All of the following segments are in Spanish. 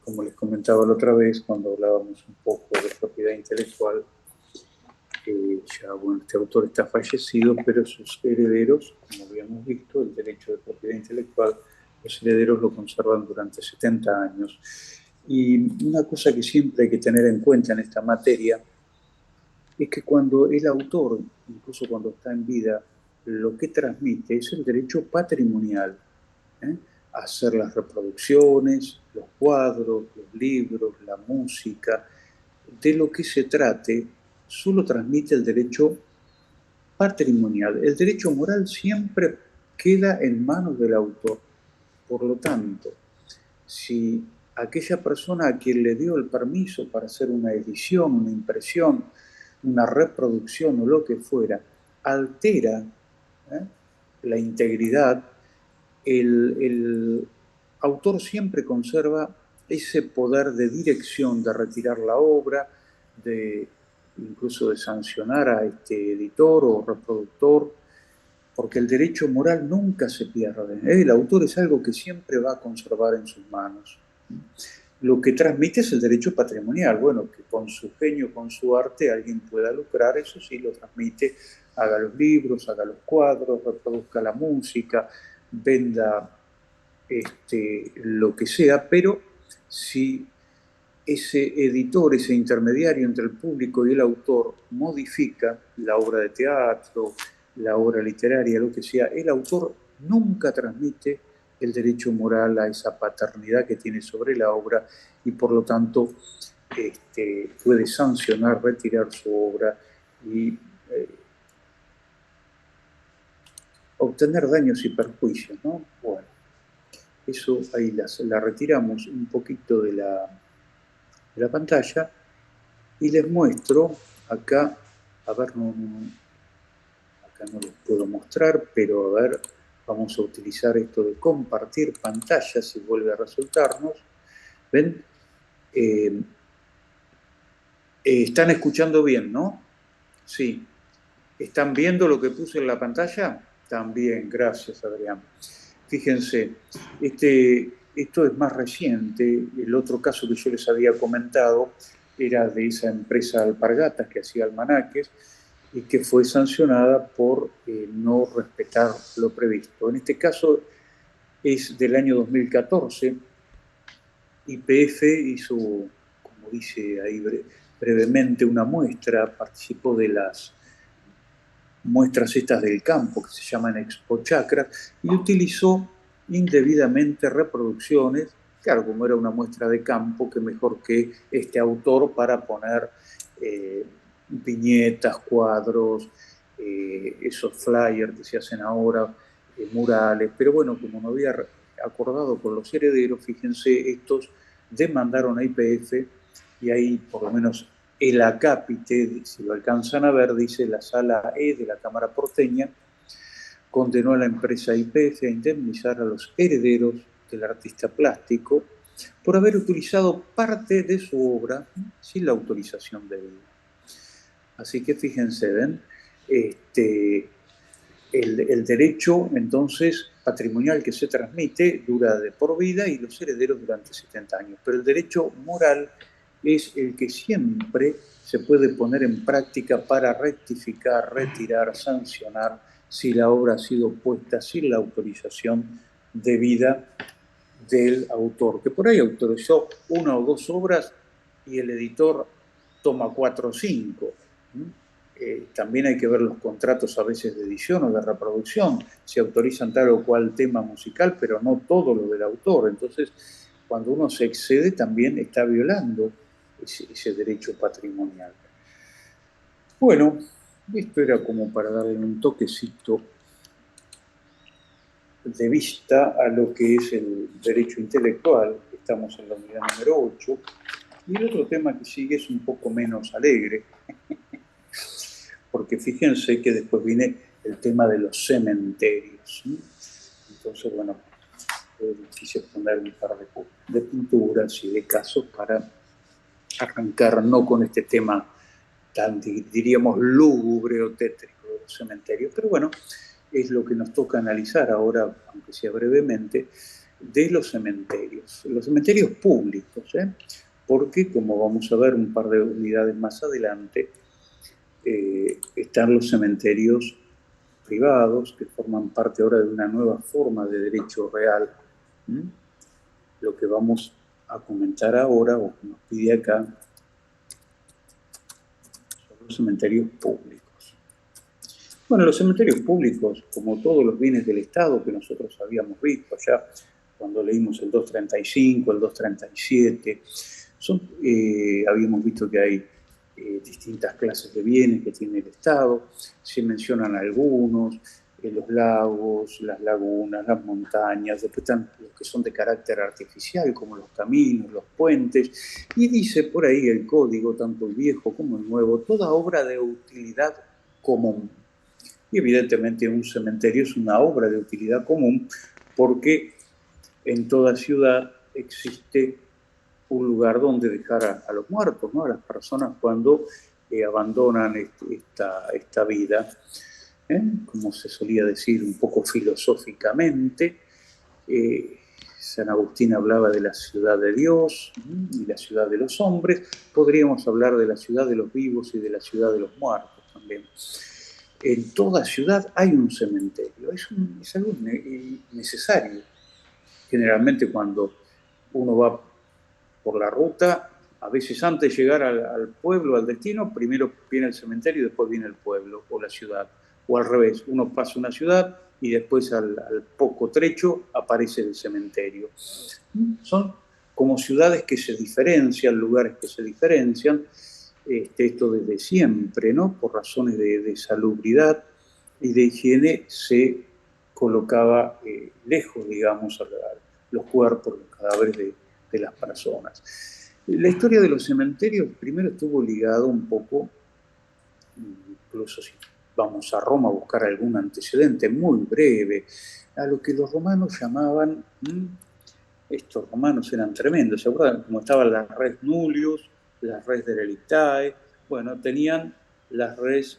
como les comentaba la otra vez, cuando hablábamos un poco de propiedad intelectual, ya, bueno, este autor está fallecido, pero sus herederos, como habíamos visto, el derecho de propiedad intelectual, los herederos lo conservan durante 70 años. Y una cosa que siempre hay que tener en cuenta en esta materia es que cuando el autor, incluso cuando está en vida, lo que transmite es el derecho patrimonial, ¿eh? A hacer las reproducciones, los cuadros, los libros, la música, de lo que se trate, solo transmite el derecho patrimonial. El derecho moral siempre queda en manos del autor. Por lo tanto, si aquella persona a quien le dio el permiso para hacer una edición, una impresión, una reproducción o lo que fuera, altera la integridad, el autor siempre conserva ese poder de dirección, de retirar la obra, de incluso de sancionar a este editor o reproductor, porque el derecho moral nunca se pierde. El autor es algo que siempre va a conservar en sus manos. Lo que transmite es el derecho patrimonial. Bueno, que con su genio, con su arte, alguien pueda lucrar, eso sí lo transmite, haga los libros, haga los cuadros, reproduzca la música, venda lo que sea, pero si ese editor, ese intermediario entre el público y el autor modifica la obra de teatro, la obra literaria, lo que sea, el autor nunca transmite el derecho moral a esa paternidad que tiene sobre la obra y por lo tanto puede sancionar, retirar su obra y obtener daños y perjuicios, ¿no? Bueno, eso ahí la retiramos un poquito de la pantalla y les muestro acá, a ver, acá no les puedo mostrar, pero a ver, vamos a utilizar esto de compartir pantalla si vuelve a resultarnos. ¿Ven? Están escuchando bien, ¿no? Sí. ¿Están viendo lo que puse en la pantalla? También, gracias, Adrián. Fíjense, esto es más reciente. El otro caso que yo les había comentado era de esa empresa Alpargatas que hacía almanaques y que fue sancionada por no respetar lo previsto. En este caso es del año 2014. YPF hizo, como dice ahí brevemente, una muestra, participó de las muestras estas del campo que se llaman Expo Chacras y utilizó indebidamente reproducciones, claro, como era una muestra de campo, que mejor que este autor para poner viñetas, cuadros, esos flyers que se hacen ahora, murales, pero bueno, como no había acordado con los herederos, fíjense, estos demandaron a YPF y ahí por lo menos el acápite, si lo alcanzan a ver, dice la sala E de la Cámara porteña, condenó a la empresa YPF a indemnizar a los herederos del artista plástico por haber utilizado parte de su obra sin la autorización de él. Así que fíjense, ¿ven? El derecho, entonces, patrimonial que se transmite dura de por vida y los herederos durante 70 años. Pero el derecho moral es el que siempre se puede poner en práctica para rectificar, retirar, sancionar si la obra ha sido puesta sin la autorización debida del autor, que por ahí autorizó una o dos obras y el editor toma 4 o 5. También hay que ver los contratos a veces de edición o de reproducción. Se autorizan tal o cual tema musical, pero no todo lo del autor. Entonces, cuando uno se excede, también está violando ese derecho patrimonial. Bueno, esto era como para darle un toquecito de vista a lo que es el derecho intelectual. Estamos en la unidad número 8. Y el otro tema que sigue es un poco menos alegre, porque fíjense que después viene el tema de los cementerios. Entonces, bueno, quise poner un par de pinturas y de casos para arrancar no con este tema tan, diríamos, lúgubre o tétrico de los cementerios, pero bueno, es lo que nos toca analizar ahora, aunque sea brevemente. de los cementerios públicos, porque, como vamos a ver un par de unidades más adelante, están los cementerios privados, que forman parte ahora de una nueva forma de derecho real. Lo que vamos a comentar ahora, o que nos pide acá, son los cementerios públicos. Bueno, los cementerios públicos, como todos los bienes del Estado que nosotros habíamos visto allá cuando leímos el 235, el 237, habíamos visto que hay distintas clases de bienes que tiene el Estado. Se mencionan algunos, los lagos, las lagunas, las montañas, después están los que son de carácter artificial, como los caminos, los puentes, y dice por ahí el código, tanto el viejo como el nuevo, toda obra de utilidad común. Y evidentemente un cementerio es una obra de utilidad común porque en toda ciudad existe un lugar donde dejar a los muertos, ¿no? A las personas cuando abandonan esta vida, como se solía decir un poco filosóficamente. San Agustín hablaba de la ciudad de Dios y la ciudad de los hombres. Podríamos hablar de la ciudad de los vivos y de la ciudad de los muertos también. En toda ciudad hay un cementerio, es algo necesario. Generalmente cuando uno va por la ruta, a veces antes de llegar al pueblo, al destino, primero viene el cementerio y después viene el pueblo o la ciudad. O al revés, uno pasa una ciudad y después al poco trecho aparece el cementerio. Son como ciudades que se diferencian, lugares que se diferencian, esto desde siempre, ¿no? Por razones de salubridad y de higiene se colocaba lejos, digamos, a los cuerpos, los cadáveres de las personas. La historia de los cementerios primero estuvo ligado un poco, incluso si vamos a Roma a buscar algún antecedente muy breve, a lo que los romanos llamaban, estos romanos eran tremendos, ¿se acuerdan? Como estaban las res nullius, las res derelictae, bueno, tenían las res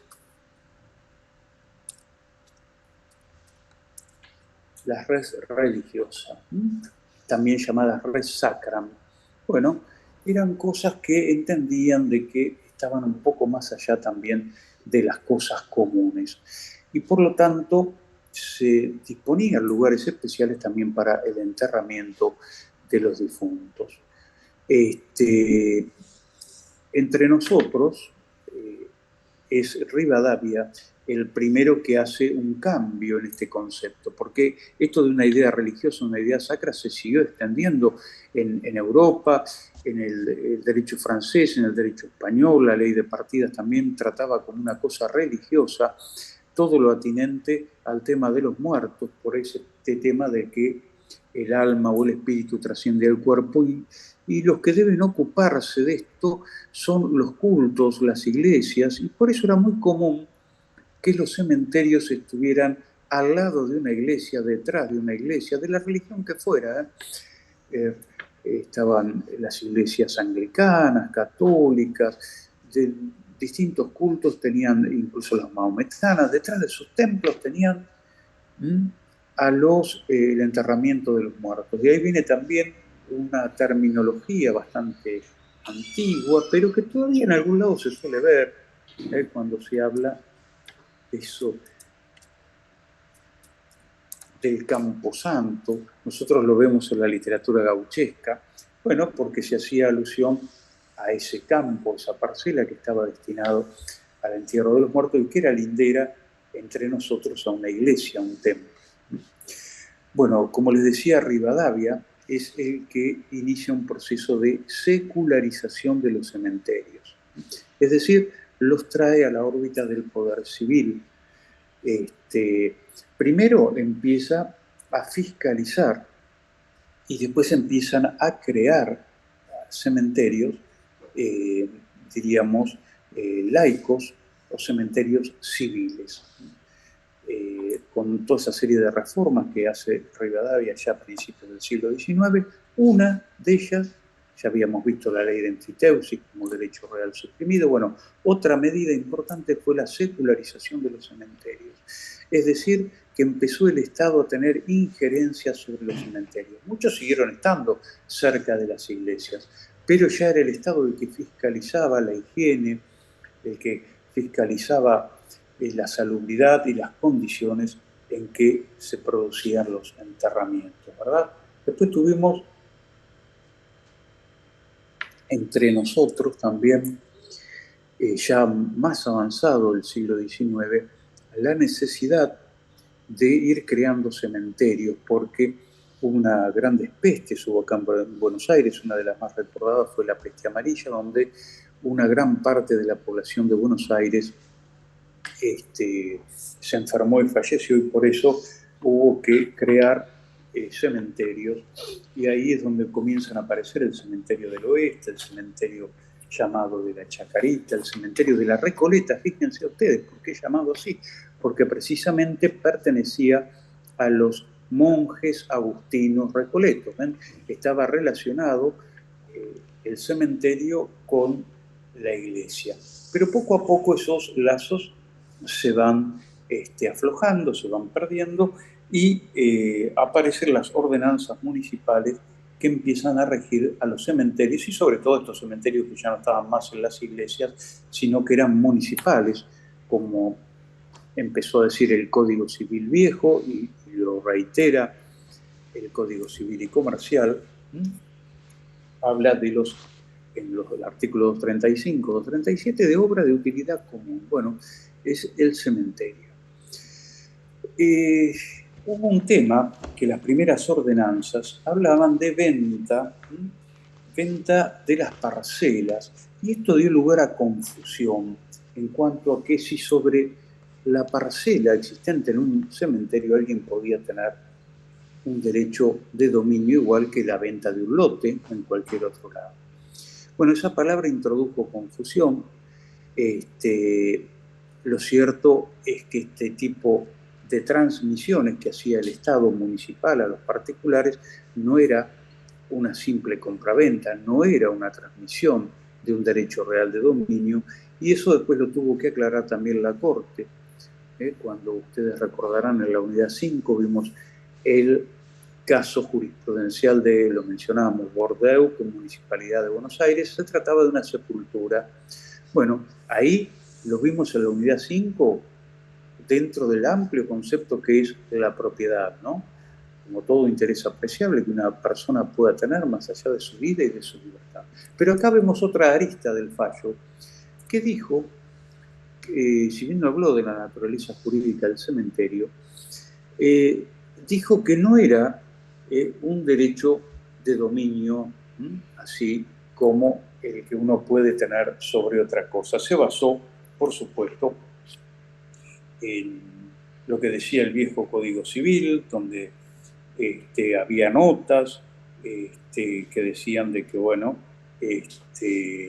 religiosas, también llamadas res sacram. Bueno, eran cosas que entendían de que estaban un poco más allá también de las cosas comunes. Y por lo tanto se disponían lugares especiales también para el enterramiento de los difuntos. Entre nosotros es Rivadavia el primero que hace un cambio en este concepto, porque esto de una idea religiosa, una idea sacra, se siguió extendiendo en Europa, en el derecho francés, en el derecho español. La ley de partidas también trataba como una cosa religiosa todo lo atinente al tema de los muertos, por este tema de que el alma o el espíritu trasciende al cuerpo, y los que deben ocuparse de esto son los cultos, las iglesias, y por eso era muy común que los cementerios estuvieran al lado de una iglesia, detrás de una iglesia, de la religión que fuera. Estaban las iglesias anglicanas, católicas, de distintos cultos, tenían incluso las mahometanas, detrás de sus templos tenían el enterramiento de los muertos. De ahí viene también una terminología bastante antigua, pero que todavía en algún lado se suele ver cuando se habla de eso del camposanto. Nosotros lo vemos en la literatura gauchesca, bueno, porque se hacía alusión a ese campo, esa parcela que estaba destinado al entierro de los muertos y que era lindera entre nosotros a una iglesia, a un templo. Bueno, como les decía, Rivadavia es el que inicia un proceso de secularización de los cementerios. Es decir, los trae a la órbita del poder civil. Primero empieza a fiscalizar y después empiezan a crear cementerios, diríamos, laicos o cementerios civiles. Con toda esa serie de reformas que hace Rivadavia ya a principios del siglo XIX, una de ellas, ya habíamos visto la ley de enfiteusis como derecho real suprimido, bueno, otra medida importante fue la secularización de los cementerios. Es decir, que empezó el Estado a tener injerencia sobre los cementerios. Muchos siguieron estando cerca de las iglesias, pero ya era el Estado el que fiscalizaba la higiene, el que fiscalizaba la salubridad y las condiciones en que se producían los enterramientos, ¿verdad? Después tuvimos entre nosotros también, ya más avanzado el siglo XIX, la necesidad de ir creando cementerios, porque hubo una gran peste, hubo acá en Buenos Aires, una de las más recordadas fue la peste amarilla, donde una gran parte de la población de Buenos Aires se enfermó y falleció, y por eso hubo que crear cementerios, y ahí es donde comienzan a aparecer el cementerio del Oeste, el cementerio llamado de la Chacarita, el cementerio de la Recoleta. Fíjense ustedes, ¿por qué llamado así? Porque precisamente pertenecía a los monjes agustinos recoletos. ¿Ven? Estaba relacionado el cementerio con la iglesia. Pero poco a poco esos lazos se van aflojando, se van perdiendo, y aparecen las ordenanzas municipales que empiezan a regir a los cementerios, y sobre todo estos cementerios que ya no estaban más en las iglesias, sino que eran municipales, como empezó a decir el Código Civil Viejo, y lo reitera el Código Civil y Comercial. Habla de en los artículos 235, 237, de obra de utilidad común. Bueno, es el cementerio. Hubo un tema que las primeras ordenanzas hablaban de venta de las parcelas, y esto dio lugar a confusión en cuanto a que si sobre la parcela existente en un cementerio alguien podía tener un derecho de dominio igual que la venta de un lote en cualquier otro lado. Bueno, esa palabra introdujo confusión. Lo cierto es que este tipo de transmisiones que hacía el Estado municipal a los particulares no era una simple compraventa, no era una transmisión de un derecho real de dominio, y eso después lo tuvo que aclarar también la Corte. Cuando ustedes recordarán, en la unidad 5 vimos el caso jurisprudencial de, lo mencionábamos, Bordeaux, con Municipalidad de Buenos Aires. Se trataba de una sepultura. Bueno, ahí lo vimos en la unidad 5 dentro del amplio concepto que es la propiedad, ¿no? Como todo interés apreciable que una persona pueda tener más allá de su vida y de su libertad. Pero acá vemos otra arista del fallo que dijo, si bien no habló de la naturaleza jurídica del cementerio, dijo que no era un derecho de dominio, así como el que uno puede tener sobre otra cosa. Se basó, por supuesto, en lo que decía el viejo Código Civil, donde había notas que decían de que, bueno,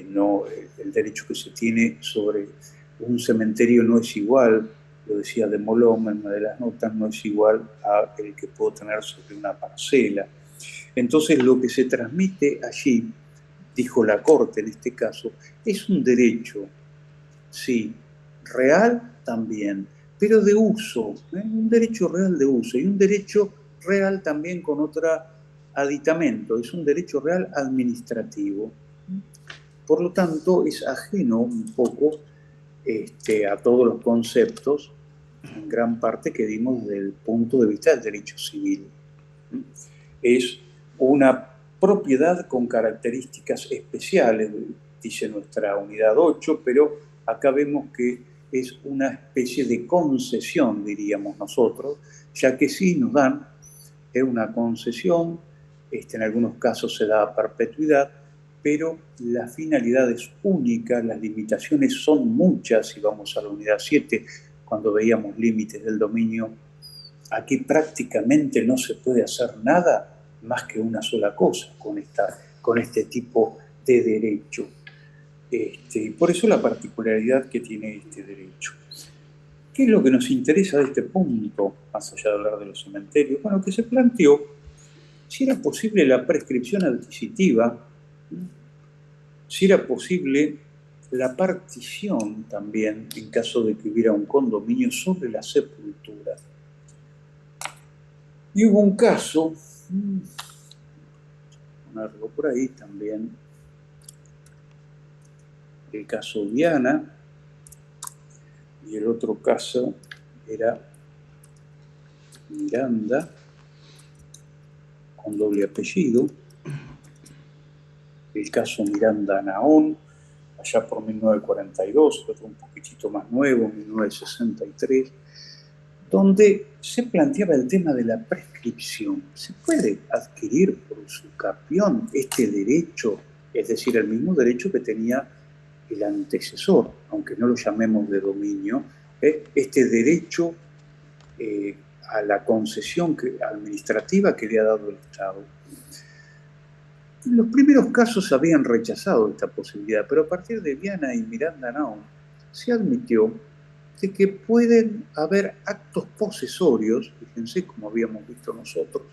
no, el derecho que se tiene sobre un cementerio no es igual, lo decía de Molón en una de las notas, no es igual a el que puedo tener sobre una parcela. Entonces, lo que se transmite allí, dijo la Corte en este caso, es un derecho, sí, real también, pero de uso, un derecho real de uso, y un derecho real también con otro aditamento, es un derecho real administrativo. Por lo tanto, es ajeno un poco a todos los conceptos, en gran parte, que dimos desde el punto de vista del derecho civil. Es una propiedad con características especiales, dice nuestra unidad 8, pero acá vemos que es una especie de concesión, diríamos nosotros, ya que sí nos dan una concesión, en algunos casos se da a perpetuidad, pero la finalidad es única, las limitaciones son muchas. Si vamos a la unidad 7, cuando veíamos límites del dominio, aquí prácticamente no se puede hacer nada más que una sola cosa con este tipo de derecho. Por eso la particularidad que tiene este derecho. ¿Qué es lo que nos interesa de este punto, más allá de hablar de los cementerios? Bueno, que se planteó si era posible la prescripción adquisitiva, si era posible la partición también en caso de que hubiera un condominio sobre la sepultura. Y hubo un caso, ponerlo por ahí también, el caso Diana, y el otro caso era Miranda, con doble apellido, el caso Miranda Naón, allá por 1942, otro un poquitito más nuevo, 1963, donde se planteaba el tema de la prescripción. ¿Se puede adquirir por usucapión este derecho, es decir, el mismo derecho que tenía el antecesor, aunque no lo llamemos de dominio, este derecho a la concesión administrativa que le ha dado el Estado? En los primeros casos habían rechazado esta posibilidad, pero a partir de Viana y Miranda Naum se admitió de que pueden haber actos posesorios, fíjense como habíamos visto nosotros,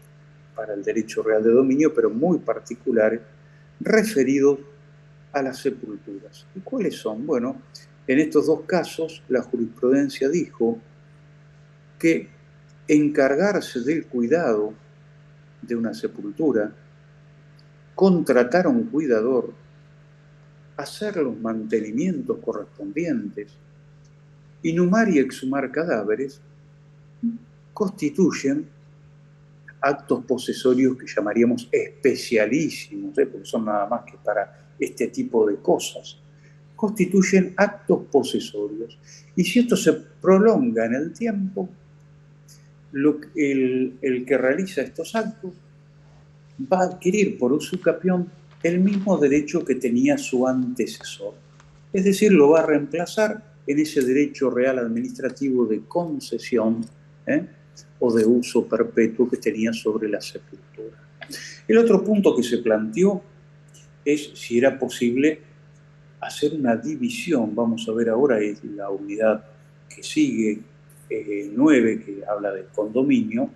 para el derecho real de dominio, pero muy particulares, referidos a las sepulturas. ¿Y cuáles son? Bueno, en estos dos casos la jurisprudencia dijo que encargarse del cuidado de una sepultura, contratar a un cuidador, hacer los mantenimientos correspondientes, inhumar y exhumar cadáveres, constituyen actos posesorios que llamaríamos especialísimos, porque son nada más que para este tipo de cosas. Constituyen actos posesorios. Y si esto se prolonga en el tiempo, el que realiza estos actos va a adquirir por usucapión el mismo derecho que tenía su antecesor. Es decir, lo va a reemplazar en ese derecho real administrativo de concesión o de uso perpetuo que tenía sobre la sepultura. El otro punto que se planteó es si era posible hacer una división. Vamos a ver ahora, es la unidad que sigue, 9, que habla del condominio.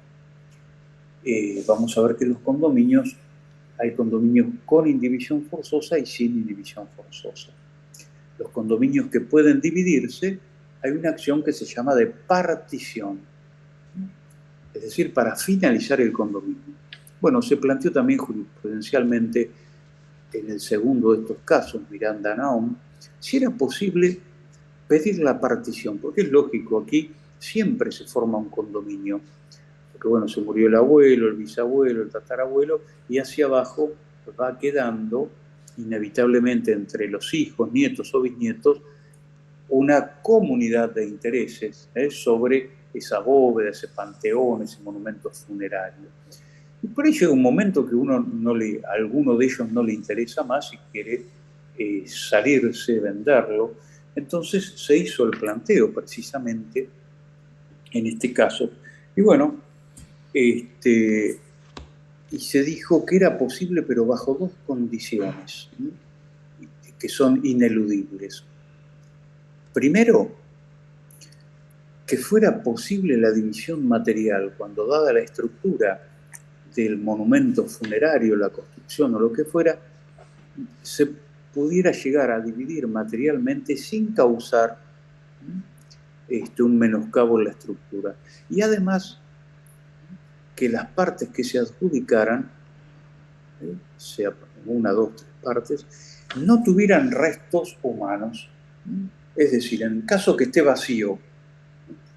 Vamos a ver que los condominios, hay condominios con indivisión forzosa y sin indivisión forzosa. Los condominios que pueden dividirse, hay una acción que se llama de partición, es decir, para finalizar el condominio. Bueno, se planteó también jurisprudencialmente en el segundo de estos casos, Miranda Naum, si era posible pedir la partición, porque es lógico, aquí siempre se forma un condominio, porque bueno, se murió el abuelo, el bisabuelo, el tatarabuelo, y hacia abajo va quedando inevitablemente entre los hijos, nietos o bisnietos, una comunidad de intereses sobre esa bóveda, ese panteón, ese monumento funerario. Y por ahí llega un momento que a alguno de ellos no le interesa más y quiere salirse, venderlo. Entonces se hizo el planteo precisamente en este caso. Y bueno, y se dijo que era posible, pero bajo dos condiciones, que son ineludibles. Primero, que fuera posible la división material cuando, dada la estructura del monumento funerario, la construcción o lo que fuera, se pudiera llegar a dividir materialmente sin causar un menoscabo en la estructura. Y además, que las partes que se adjudicaran, sea una, dos, tres partes, no tuvieran restos humanos. Es decir, en caso que esté vacío,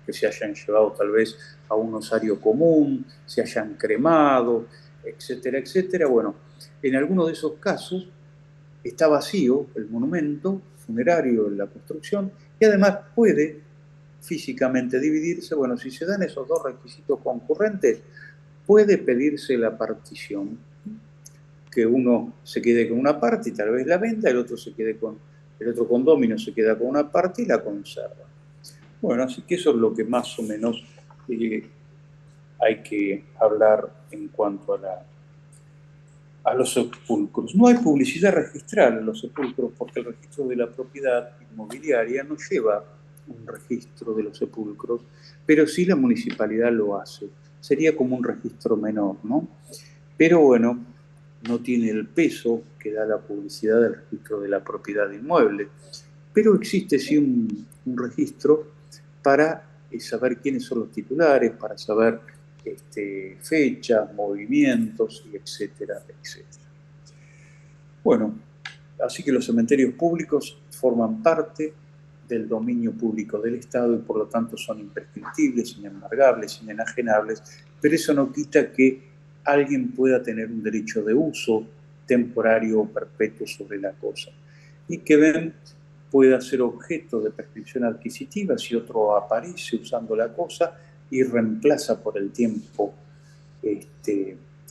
que se hayan llevado tal vez a un osario común, se hayan cremado, etcétera, etcétera. Bueno, en alguno de esos casos está vacío el monumento funerario, la construcción, y además puede físicamente dividirse. Bueno, si se dan esos dos requisitos concurrentes, puede pedirse la partición, que uno se quede con una parte y tal vez la venda, el otro condominio se queda con una parte y la conserva. Bueno, así que eso es lo que más o menos hay que hablar en cuanto a los sepulcros. No hay publicidad registral en los sepulcros porque el registro de la propiedad inmobiliaria no lleva un registro de los sepulcros, pero sí la municipalidad lo hace. Sería como un registro menor, ¿no? Pero bueno, no tiene el peso que da la publicidad del registro de la propiedad inmueble. Pero existe sí un registro para saber quiénes son los titulares, para saber fechas, movimientos, y etcétera, etcétera. Bueno, así que los cementerios públicos forman parte del dominio público del Estado y por lo tanto son imprescriptibles, inembargables, inenajenables, pero eso no quita que alguien pueda tener un derecho de uso temporario o perpetuo sobre la cosa y que pueda ser objeto de prescripción adquisitiva si otro aparece usando la cosa y reemplaza por el tiempo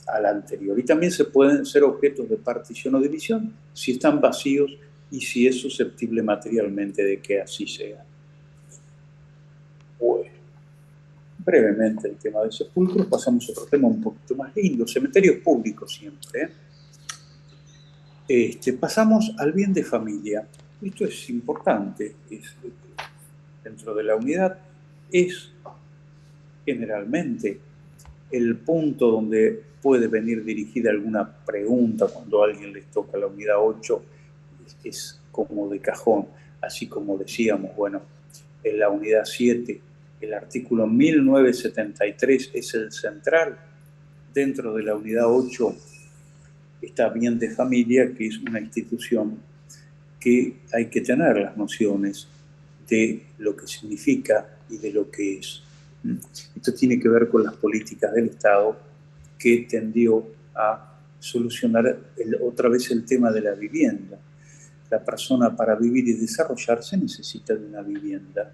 al anterior. Y también se pueden ser objetos de partición o división si están vacíos y si es susceptible materialmente de que así sea. Bueno, brevemente el tema de sepulcros, pasamos a otro tema un poquito más lindo, cementerios públicos siempre. Pasamos al bien de familia. Esto es importante, dentro de la unidad es generalmente el punto donde puede venir dirigida alguna pregunta cuando a alguien les toca la unidad 8, es como de cajón, así como decíamos, bueno, en la unidad 7, el artículo 1973 es el central, dentro de la unidad 8 está bien de familia, que es una institución que hay que tener las nociones de lo que significa y de lo que es. Esto tiene que ver con las políticas del Estado que tendió a solucionar otra vez el tema de la vivienda. La persona para vivir y desarrollarse necesita de una vivienda.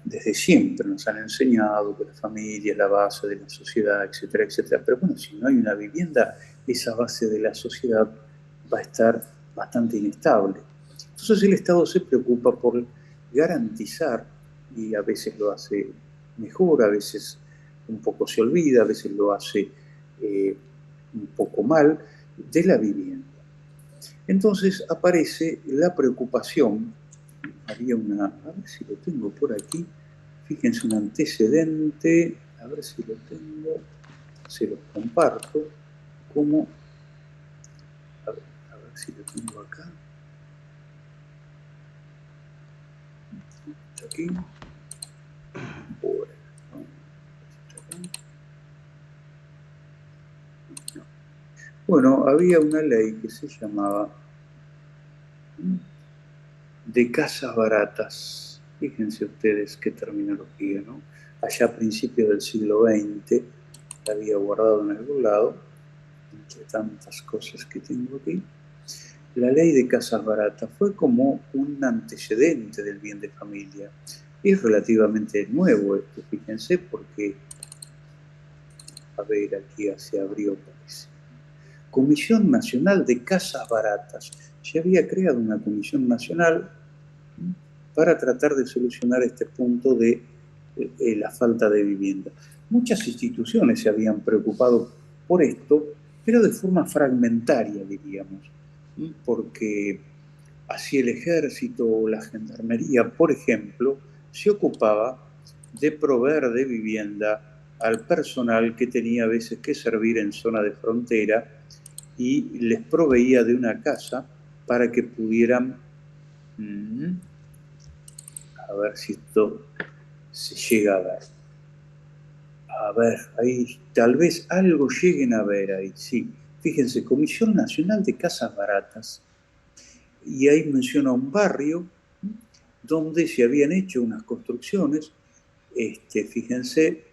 Desde siempre nos han enseñado que la familia es la base de la sociedad, etcétera, etcétera. Pero bueno, si no hay una vivienda, esa base de la sociedad va a estar bastante inestable. Entonces el Estado se preocupa por garantizar, y a veces lo hace mejor, a veces un poco se olvida, a veces lo hace un poco mal, de la vivienda. Entonces aparece la preocupación, había una, a ver si lo tengo por aquí, fíjense un antecedente, a ver si lo tengo, se los comparto, como, a ver si lo tengo acá. Aquí. Bueno, había una ley que se llamaba de casas baratas. Fíjense ustedes qué terminología, ¿no? Allá a principios del siglo XX, la había guardado en algún lado, entre tantas cosas que tengo aquí. La ley de casas baratas fue como un antecedente del bien de familia. Es relativamente nuevo esto, fíjense, porque, a ver, aquí se abrió, parece. Comisión Nacional de Casas Baratas. Se había creado una comisión nacional para tratar de solucionar este punto de la falta de vivienda. Muchas instituciones se habían preocupado por esto, pero de forma fragmentaria, diríamos, porque así el ejército o la gendarmería, por ejemplo, se ocupaba de proveer de vivienda al personal que tenía a veces que servir en zona de frontera y les proveía de una casa para que pudieran, a ver si esto se llega a ver. A ver, ahí tal vez algo lleguen a ver ahí, sí. Fíjense, Comisión Nacional de Casas Baratas. Y ahí menciona un barrio donde se habían hecho unas construcciones, fíjense,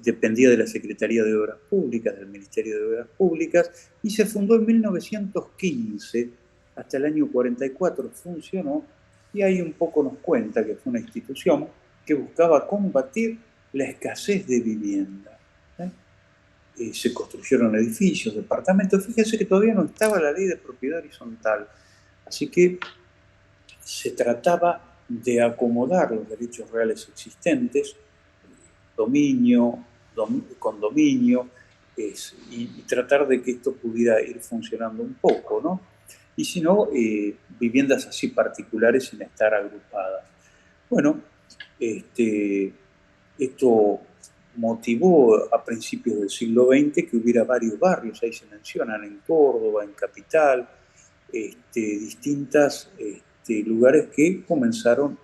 dependía de la Secretaría de Obras Públicas, del Ministerio de Obras Públicas, y se fundó en 1915, hasta el año 44 funcionó, y ahí un poco nos cuenta que fue una institución que buscaba combatir la escasez de vivienda. Se construyeron edificios, departamentos, fíjense que todavía no estaba la ley de propiedad horizontal, así que se trataba de acomodar los derechos reales existentes, dominio, condominio, y tratar de que esto pudiera ir funcionando un poco, ¿no? Y si no, viviendas así particulares sin estar agrupadas. Bueno, esto motivó a principios del siglo XX que hubiera varios barrios, ahí se mencionan en Córdoba, en Capital, distintas lugares que comenzaron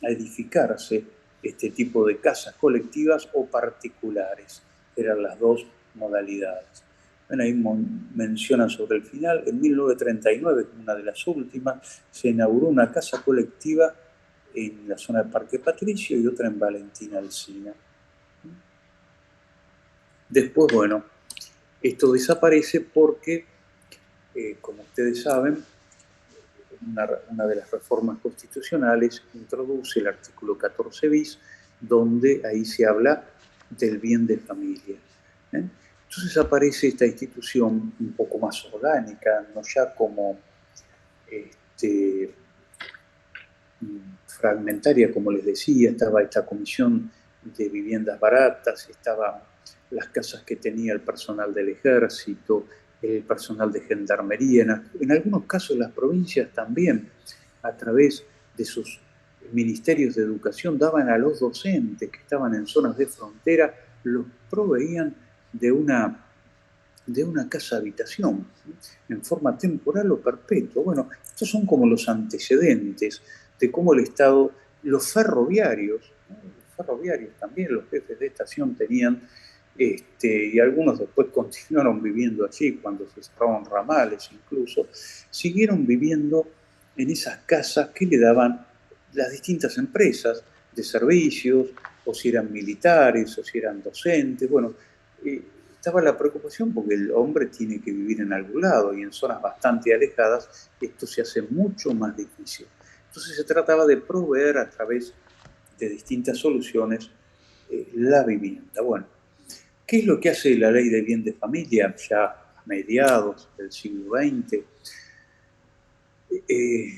a edificarse este tipo de casas colectivas o particulares. Eran las dos modalidades. Bueno, ahí menciona sobre el final, en 1939, una de las últimas, se inauguró una casa colectiva en la zona de Parque Patricio y otra en Valentín Alsina. Después, bueno, esto desaparece porque, como ustedes saben, una de las reformas constitucionales introduce el artículo 14 bis, donde ahí se habla del bien de familia. Entonces aparece esta institución un poco más orgánica, no ya como fragmentaria, como les decía. Estaba esta comisión de viviendas baratas, estaban las casas que tenía el personal del ejército, el personal de gendarmería, en algunos casos las provincias también, a través de sus ministerios de educación, daban a los docentes que estaban en zonas de frontera, los proveían de una casa habitación, en forma temporal o perpetua. Bueno, estos son como los antecedentes de cómo el Estado, los ferroviarios también, los jefes de estación tenían, y algunos después continuaron viviendo allí cuando se cerraron ramales incluso, siguieron viviendo en esas casas que le daban las distintas empresas de servicios, o si eran militares, o si eran docentes. Bueno, estaba la preocupación porque el hombre tiene que vivir en algún lado, y en zonas bastante alejadas esto se hace mucho más difícil. Entonces se trataba de proveer a través de distintas soluciones la vivienda. Bueno, ¿qué es lo que hace la ley de bien de familia ya a mediados del siglo XX?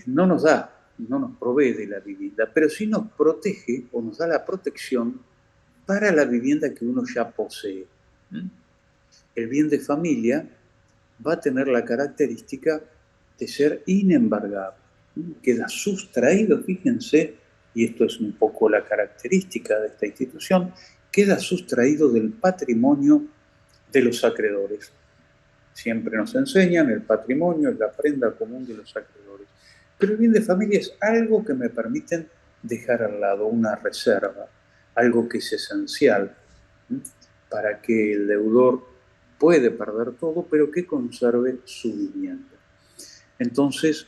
No nos provee de la vivienda, pero sí nos protege o nos da la protección para la vivienda que uno ya posee. El bien de familia va a tener la característica de ser inembargable. Queda sustraído, fíjense, y esto es un poco la característica de esta institución, queda sustraído del patrimonio de los acreedores. Siempre nos enseñan, el patrimonio es la prenda común de los acreedores. Pero el bien de familia es algo que me permiten dejar al lado, una reserva, algo que es esencial para que el deudor puede perder todo, pero que conserve su vivienda. Entonces,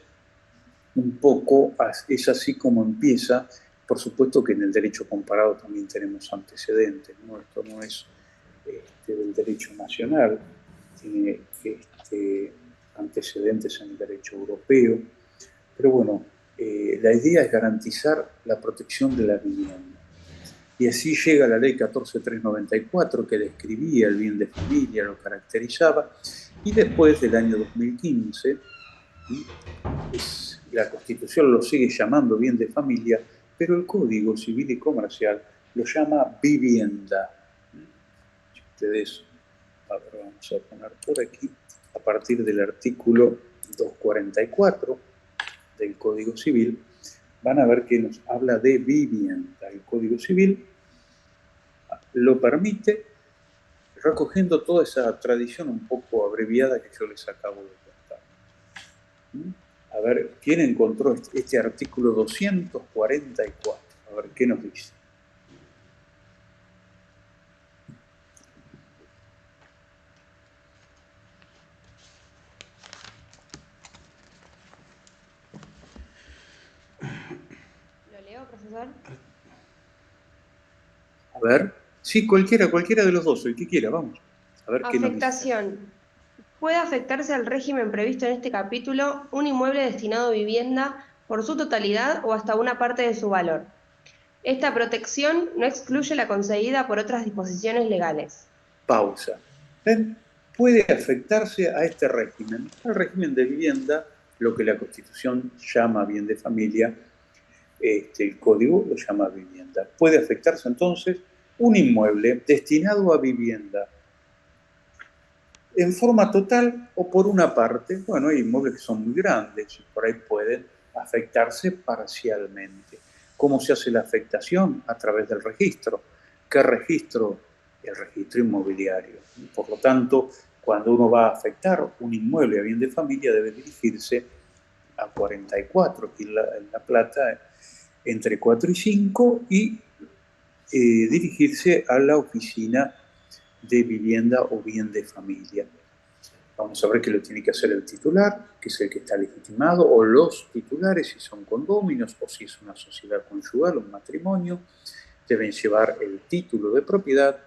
un poco es así como empieza. Por supuesto que en el derecho comparado también tenemos antecedentes, ¿no? Esto no es del derecho nacional, tiene antecedentes en el derecho europeo, pero bueno, la idea es garantizar la protección de la vivienda. Y así llega la ley 14394, que describía el bien de familia, lo caracterizaba, y después del año 2015, la Constitución lo sigue llamando bien de familia, pero el Código Civil y Comercial lo llama vivienda. Si ustedes, vamos a poner por aquí, a partir del artículo 244 del Código Civil, van a ver que nos habla de vivienda. El Código Civil lo permite, recogiendo toda esa tradición un poco abreviada que yo les acabo de contar. A ver, ¿quién encontró este artículo 244? A ver, ¿qué nos dice? ¿Lo leo, profesor? A ver, sí, cualquiera de los dos, el que quiera, vamos. A ver qué nos dice. Afectación. Puede afectarse al régimen previsto en este capítulo un inmueble destinado a vivienda por su totalidad o hasta una parte de su valor. Esta protección no excluye la concedida por otras disposiciones legales. Pausa. ¿Ven? Puede afectarse a este régimen, al régimen de vivienda, lo que la Constitución llama bien de familia, el Código lo llama vivienda. Puede afectarse entonces un inmueble destinado a vivienda en forma total o por una parte. Bueno, hay inmuebles que son muy grandes y por ahí pueden afectarse parcialmente. ¿Cómo se hace la afectación? A través del registro. ¿Qué registro? El registro inmobiliario. Por lo tanto, cuando uno va a afectar un inmueble a bien de familia, debe dirigirse a 44, aquí en La Plata, entre 4 y 5, y dirigirse a la oficina de vivienda o bien de familia. Vamos a ver que lo tiene que hacer el titular, que es el que está legitimado, o los titulares, si son condóminos o si es una sociedad conyugal o un matrimonio. Deben llevar el título de propiedad,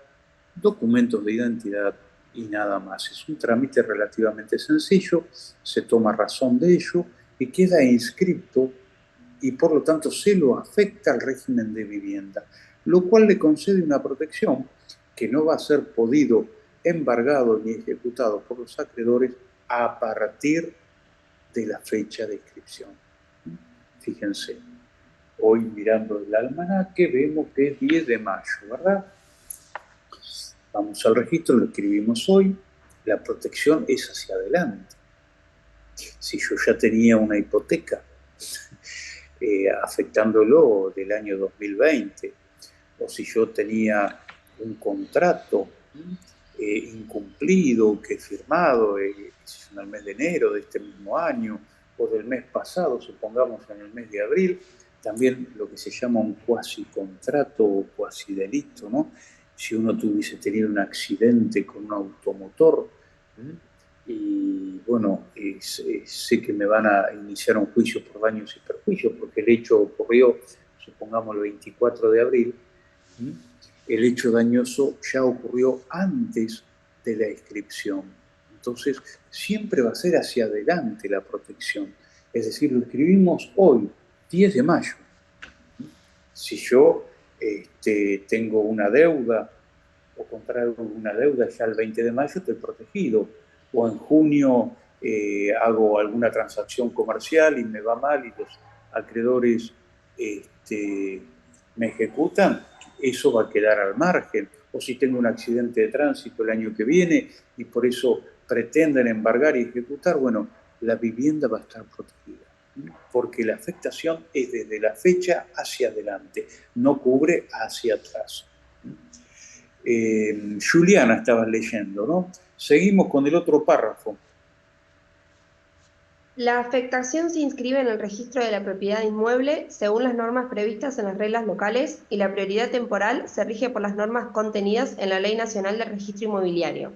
documentos de identidad y nada más. Es un trámite relativamente sencillo, se toma razón de ello y queda inscrito y por lo tanto se lo afecta al régimen de vivienda, lo cual le concede una protección que no va a ser podido embargado ni ejecutado por los acreedores a partir de la fecha de inscripción. Fíjense, hoy mirando el almanaque vemos que es 10 de mayo, ¿verdad? Vamos al registro, lo escribimos hoy, la protección es hacia adelante. Si yo ya tenía una hipoteca afectándolo del año 2020, o si yo tenía un contrato incumplido que he firmado en el mes de enero de este mismo año o del mes pasado, supongamos en el mes de abril, también lo que se llama un cuasi contrato o cuasi delito, ¿no? Si uno tuviese tenido un accidente con un automotor y bueno, sé que me van a iniciar un juicio por daños y perjuicios porque el hecho ocurrió, supongamos, el 24 de abril, el hecho dañoso ya ocurrió antes de la inscripción. Entonces, siempre va a ser hacia adelante la protección. Es decir, lo escribimos hoy, 10 de mayo. Si yo tengo una deuda o contraigo una deuda ya el 20 de mayo, estoy protegido. O en junio hago alguna transacción comercial y me va mal y los acreedores me ejecutan, eso va a quedar al margen. O si tengo un accidente de tránsito el año que viene y por eso pretenden embargar y ejecutar, bueno, la vivienda va a estar protegida, porque la afectación es desde la fecha hacia adelante, no cubre hacia atrás. Juliana estaba leyendo, ¿no? Seguimos con el otro párrafo. La afectación se inscribe en el registro de la propiedad inmueble según las normas previstas en las reglas locales y la prioridad temporal se rige por las normas contenidas en la Ley Nacional del Registro Inmobiliario.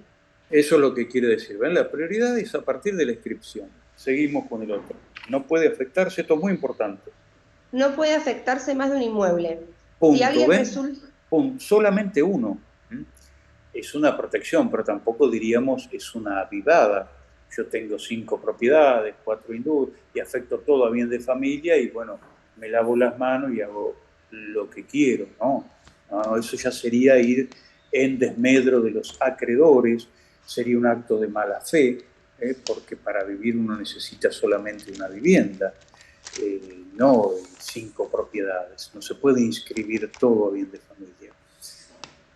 Eso es lo que quiere decir. ¿Ven? La prioridad es a partir de la inscripción. Seguimos con el otro. No puede afectarse, esto es muy importante. No puede afectarse más de un inmueble. Punto. Si alguien ¿ven? resulta... Solamente uno. Es una protección, pero tampoco diríamos es una avivada. Yo tengo 5 propiedades, 4 industrias y afecto todo a bien de familia y bueno, me lavo las manos y hago lo que quiero, ¿no? No, eso ya sería ir en desmedro de los acreedores, sería un acto de mala fe, porque para vivir uno necesita solamente una vivienda, no 5 propiedades, no se puede inscribir todo a bien de familia.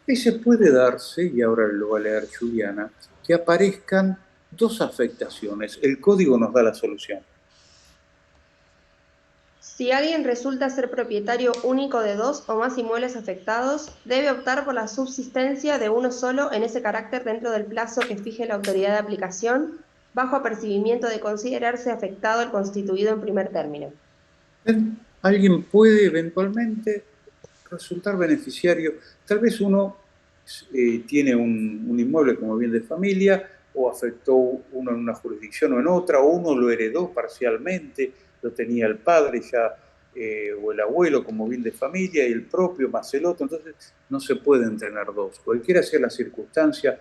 Y se puede darse, y ahora lo va a leer Juliana, que aparezcan 2 afectaciones. El código nos da la solución. Si alguien resulta ser propietario único de 2 o más inmuebles afectados, debe optar por la subsistencia de uno solo en ese carácter dentro del plazo que fije la autoridad de aplicación, bajo apercibimiento de considerarse afectado el constituido en primer término. Alguien puede eventualmente resultar beneficiario. Tal vez uno tiene un inmueble como bien de familia o afectó uno en una jurisdicción o en otra, o uno lo heredó parcialmente, lo tenía el padre ya o el abuelo como bien de familia y el propio más el otro. Entonces no se pueden tener 2. Cualquiera sea la circunstancia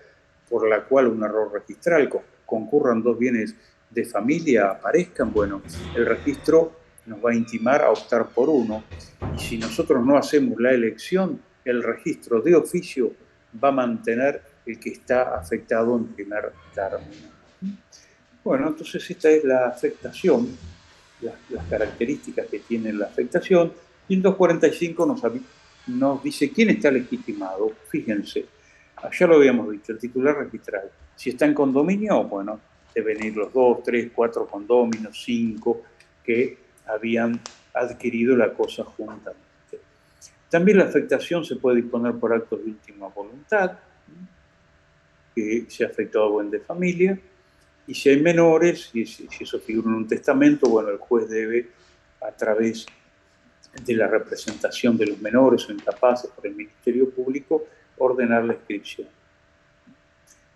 por la cual un error registral concurran 2 bienes de familia, aparezcan, bueno, el registro nos va a intimar a optar por uno, y si nosotros no hacemos la elección, el registro de oficio va a mantener el que está afectado en primer término. Bueno, entonces esta es la afectación, las características que tiene la afectación, y el 245 nos dice quién está legitimado. Fíjense, ya lo habíamos dicho, el titular registral. Si está en condominio, bueno, deben ir los 2, 3, 4 condóminos, 5, que habían adquirido la cosa juntamente. También la afectación se puede disponer por actos de última voluntad, que se ha afectado a buen de familia, y si hay menores, si eso figura en un testamento, bueno, el juez debe, a través de la representación de los menores o incapaces por el Ministerio Público, ordenar la inscripción.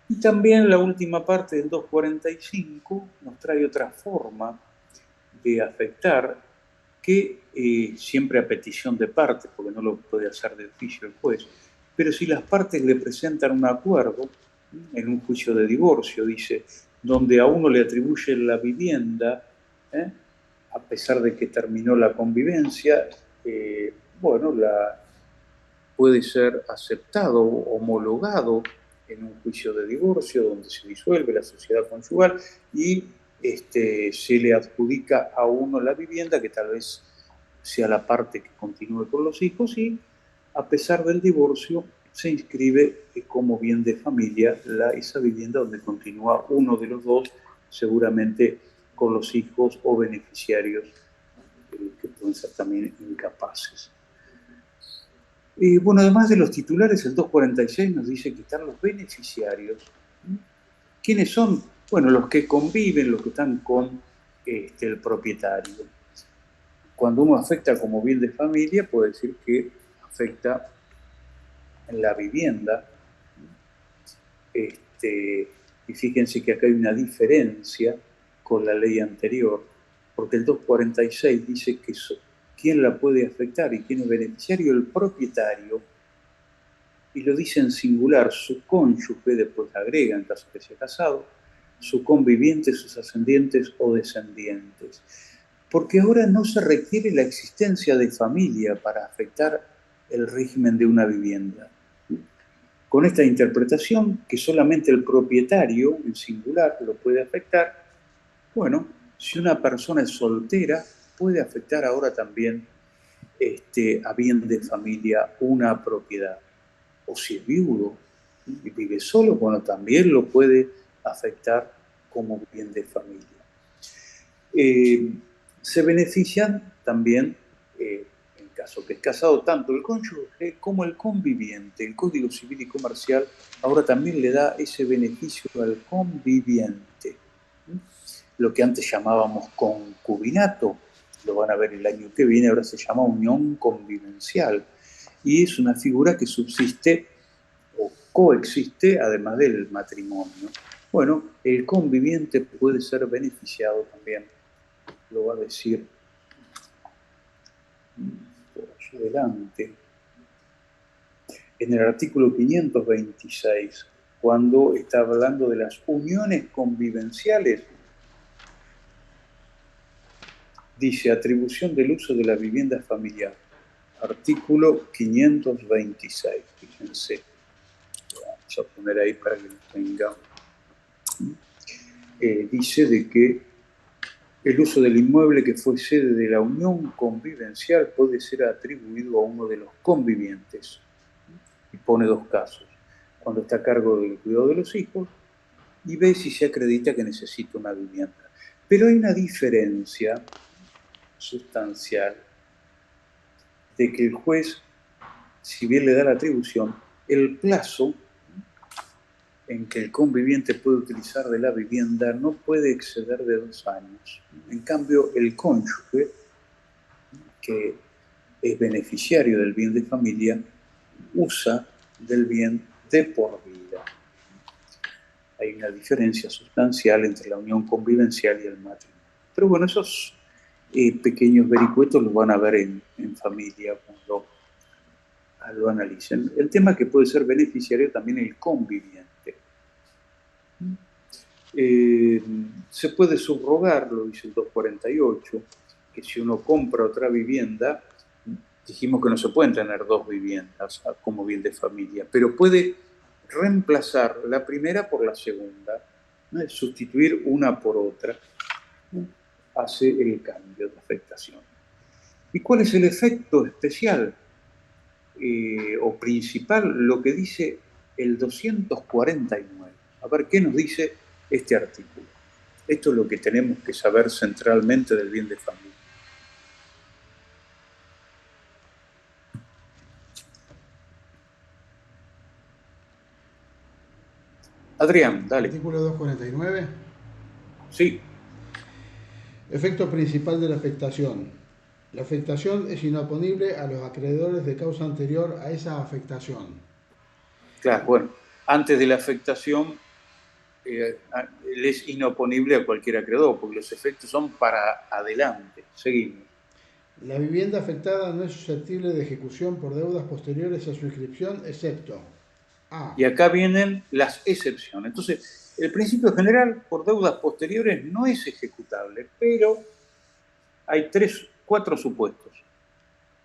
Y también la última parte del 245 nos trae otra forma de afectar que siempre a petición de partes, porque no lo puede hacer de oficio el juez, pero si las partes le presentan un acuerdo en un juicio de divorcio, dice, donde a uno le atribuye la vivienda, a pesar de que terminó la convivencia, bueno, puede ser aceptado, homologado en un juicio de divorcio donde se disuelve la sociedad conyugal y se le adjudica a uno la vivienda, que tal vez sea la parte que continúe con los hijos, y a pesar del divorcio se inscribe como bien de familia esa vivienda donde continúa uno de los dos, seguramente con los hijos o beneficiarios que pueden ser también incapaces. Bueno, además de los titulares, el 246 nos dice que están los beneficiarios. ¿Quiénes son? Bueno, los que conviven, los que están con el propietario. Cuando uno afecta como bien de familia, puede decir que afecta en la vivienda. Y fíjense que acá hay una diferencia con la ley anterior, porque el 246 dice que quién la puede afectar y quién es beneficiario, el propietario, y lo dice en singular, su cónyuge, después agrega en caso que sea casado, su conviviente, sus ascendientes o descendientes. Porque ahora no se requiere la existencia de familia para afectar el régimen de una vivienda. Con esta interpretación, que solamente el propietario, en singular, lo puede afectar, bueno, si una persona es soltera, puede afectar ahora también a bien de familia una propiedad. O si es viudo y vive solo, bueno, también lo puede afectar como bien de familia. Se benefician también, en caso que es casado, tanto el cónyuge como el conviviente. El Código Civil y Comercial ahora también le da ese beneficio al conviviente. Lo que antes llamábamos concubinato, lo van a ver el año que viene, ahora se llama unión convivencial. Y es una figura que subsiste o coexiste además del matrimonio. Bueno, el conviviente puede ser beneficiado también, lo va a decir por allá adelante, en el artículo 526, cuando está hablando de las uniones convivenciales, dice atribución del uso de la vivienda familiar. Artículo 526, fíjense. Vamos a poner ahí para que lo tengamos. Dice de que el uso del inmueble que fue sede de la unión convivencial puede ser atribuido a uno de los convivientes. Y pone dos casos. Cuando está a cargo del cuidado de los hijos y ve si se acredita que necesita una vivienda. Pero hay una diferencia sustancial de que el juez, si bien le da la atribución, el plazo en que el conviviente puede utilizar de la vivienda no puede exceder de 2 años. En cambio, el cónyuge, que es beneficiario del bien de familia, usa del bien de por vida. Hay una diferencia sustancial entre la unión convivencial y el matrimonio. Pero bueno, esos pequeños vericuetos los van a ver en familia cuando lo analicen. El tema que puede ser beneficiario también el conviviente. Se puede subrogar, lo dice el 248, que si uno compra otra vivienda, dijimos que no se pueden tener 2 viviendas como bien de familia, pero puede reemplazar la primera por la segunda, ¿no? Sustituir una por otra, ¿no? Hace el cambio de afectación. ¿Y cuál es el efecto especial o principal? Lo que dice el 249. A ver, ¿qué nos dice este artículo? Esto es lo que tenemos que saber centralmente del bien de familia. Adrián, dale. Artículo 249. Sí. Efecto principal de la afectación. La afectación es inoponible a los acreedores de causa anterior a esa afectación. Claro, bueno, antes de la afectación él es inoponible a cualquier acreedor, porque los efectos son para adelante. Seguimos. La vivienda afectada no es susceptible de ejecución por deudas posteriores a su inscripción, excepto A. Y acá vienen las excepciones. Entonces, el principio general por deudas posteriores no es ejecutable, pero hay cuatro supuestos.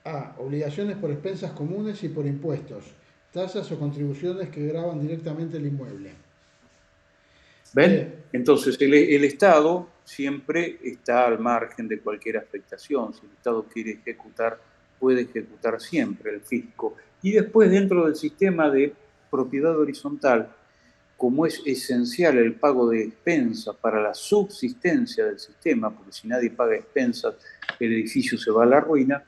A. Obligaciones por expensas comunes y por impuestos, tasas o contribuciones que gravan directamente el inmueble. B. ¿Ven? Entonces, el Estado siempre está al margen de cualquier afectación. Si el Estado quiere ejecutar, puede ejecutar siempre el fisco. Y después, dentro del sistema de propiedad horizontal, como es esencial el pago de expensas para la subsistencia del sistema, porque si nadie paga expensas, el edificio se va a la ruina,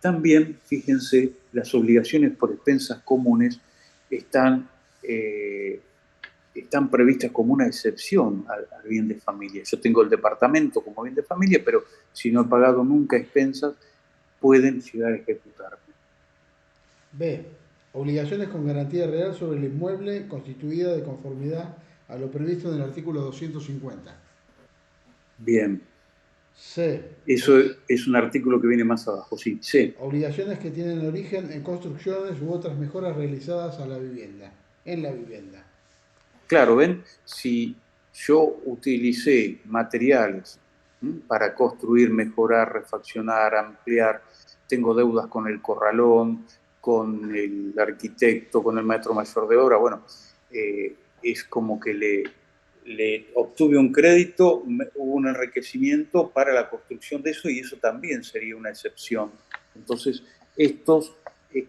también, fíjense, las obligaciones por expensas comunes están, están previstas como una excepción al bien de familia. Yo tengo el departamento como bien de familia, pero si no he pagado nunca expensas, pueden llegar a ejecutarme. B. Obligaciones con garantía real sobre el inmueble constituida de conformidad a lo previsto en el artículo 250. Bien, C. eso es un artículo que viene más abajo, sí. C. Obligaciones que tienen origen en construcciones u otras mejoras realizadas a la vivienda, en la vivienda. Claro, ven, si yo utilicé materiales para construir, mejorar, refaccionar, ampliar, tengo deudas con el corralón, con el arquitecto, con el maestro mayor de obra, bueno, es como que le obtuve un crédito, hubo un enriquecimiento para la construcción de eso y eso también sería una excepción. Entonces, estos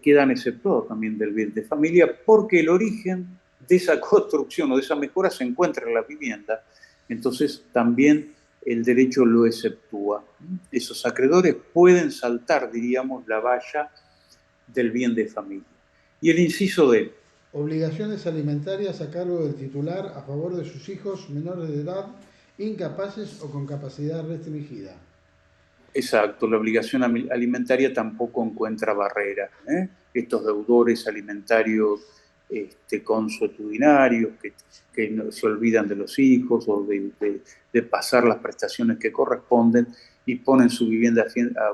quedan exceptuados también del bien de familia porque el origen de esa construcción o de esa mejora se encuentra en la vivienda, entonces también el derecho lo exceptúa. Esos acreedores pueden saltar, diríamos, la valla del bien de familia. Y el inciso D. Obligaciones alimentarias a cargo del titular a favor de sus hijos menores de edad, incapaces o con capacidad restringida. Exacto, la obligación alimentaria tampoco encuentra barrera. Estos deudores alimentarios consuetudinarios que no, se olvidan de los hijos o de pasar las prestaciones que corresponden y ponen su vivienda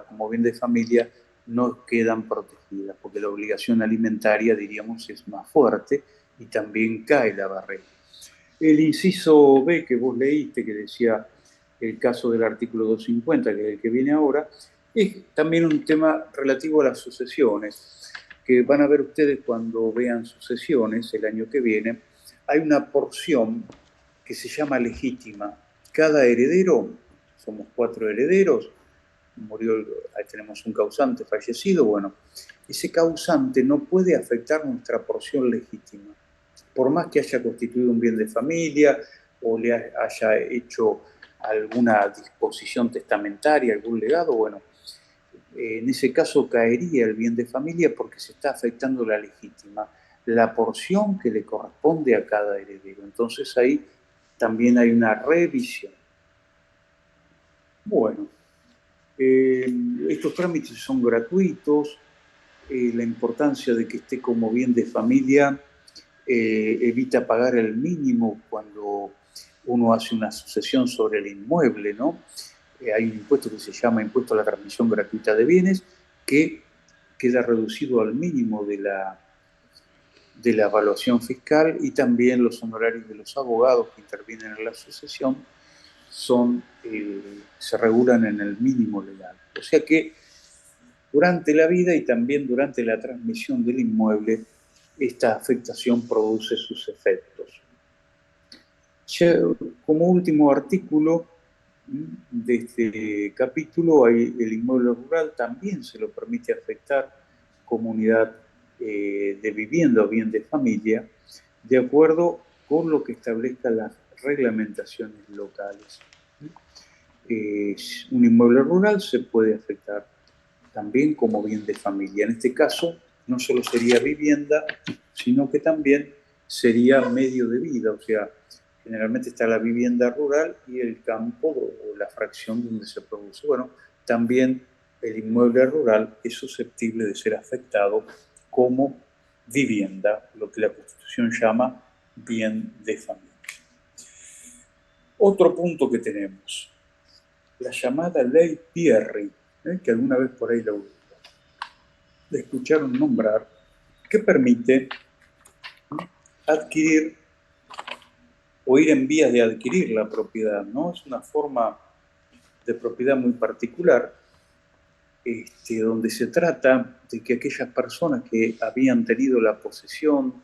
como bien de familia, no quedan protegidas, porque la obligación alimentaria, diríamos, es más fuerte y también cae la barrera. El inciso B que vos leíste, que decía el caso del artículo 250, que es el que viene ahora, es también un tema relativo a las sucesiones, que van a ver ustedes cuando vean sucesiones el año que viene. Hay una porción que se llama legítima. Cada heredero, somos 4 herederos, murió, ahí tenemos un causante fallecido, bueno, ese causante no puede afectar nuestra porción legítima. Por más que haya constituido un bien de familia o le haya hecho alguna disposición testamentaria, algún legado, bueno, en ese caso caería el bien de familia porque se está afectando la legítima, la porción que le corresponde a cada heredero. Entonces ahí también hay una revisión. Bueno, estos trámites son gratuitos, la importancia de que esté como bien de familia evita pagar el mínimo cuando uno hace una sucesión sobre el inmueble, ¿no? Hay un impuesto que se llama impuesto a la transmisión gratuita de bienes, que queda reducido al mínimo de la evaluación fiscal y también los honorarios de los abogados que intervienen en la sucesión se regulan en el mínimo legal. O sea que durante la vida y también durante la transmisión del inmueble, esta afectación produce sus efectos. Ya, como último artículo de este capítulo, hay el inmueble rural también se lo permite afectar como unidad de vivienda o bien de familia, de acuerdo con lo que establezcan las reglamentaciones locales. Un inmueble rural se puede afectar también como bien de familia. En este caso, no solo sería vivienda, sino que también sería medio de vida, o sea, generalmente está la vivienda rural y el campo o la fracción donde se produce. Bueno, también el inmueble rural es susceptible de ser afectado como vivienda, lo que la Constitución llama bien de familia. Otro punto que tenemos, la llamada Ley Pierri, que alguna vez por ahí la escucharon nombrar, que permite adquirir o ir en vías de adquirir la propiedad, ¿no? Es una forma de propiedad muy particular, donde se trata de que aquellas personas que habían tenido la posesión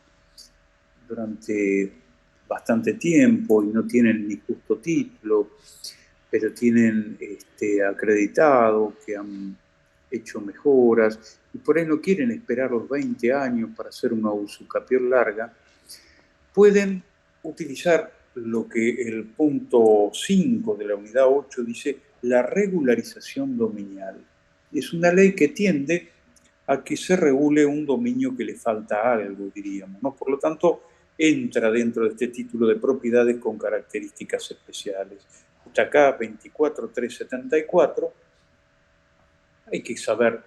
durante bastante tiempo y no tienen ni justo título, pero tienen acreditado que han hecho mejoras y por ahí no quieren esperar los 20 años para hacer una usucapión larga, pueden utilizar lo que el punto 5 de la unidad 8 dice, la regularización dominial. Es una ley que tiende a que se regule un dominio que le falta algo, diríamos, ¿no? Por lo tanto, entra dentro de este título de propiedades con características especiales. Está acá 24.374. Hay que saber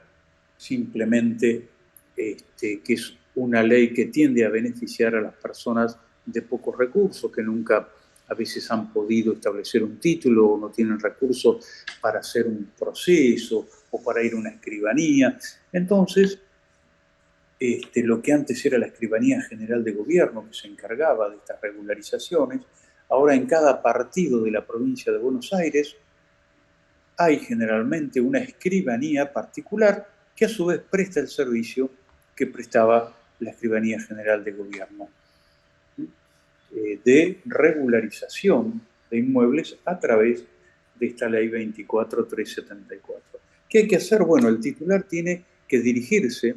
simplemente que es una ley que tiende a beneficiar a las personas de pocos recursos, que nunca a veces han podido establecer un título o no tienen recursos para hacer un proceso o para ir a una escribanía. Entonces, lo que antes era la Escribanía General de Gobierno, que se encargaba de estas regularizaciones, ahora en cada partido de la provincia de Buenos Aires hay generalmente una escribanía particular que a su vez presta el servicio que prestaba la Escribanía General de Gobierno de regularización de inmuebles a través de esta ley 24.374. ¿Qué hay que hacer? Bueno, el titular tiene que dirigirse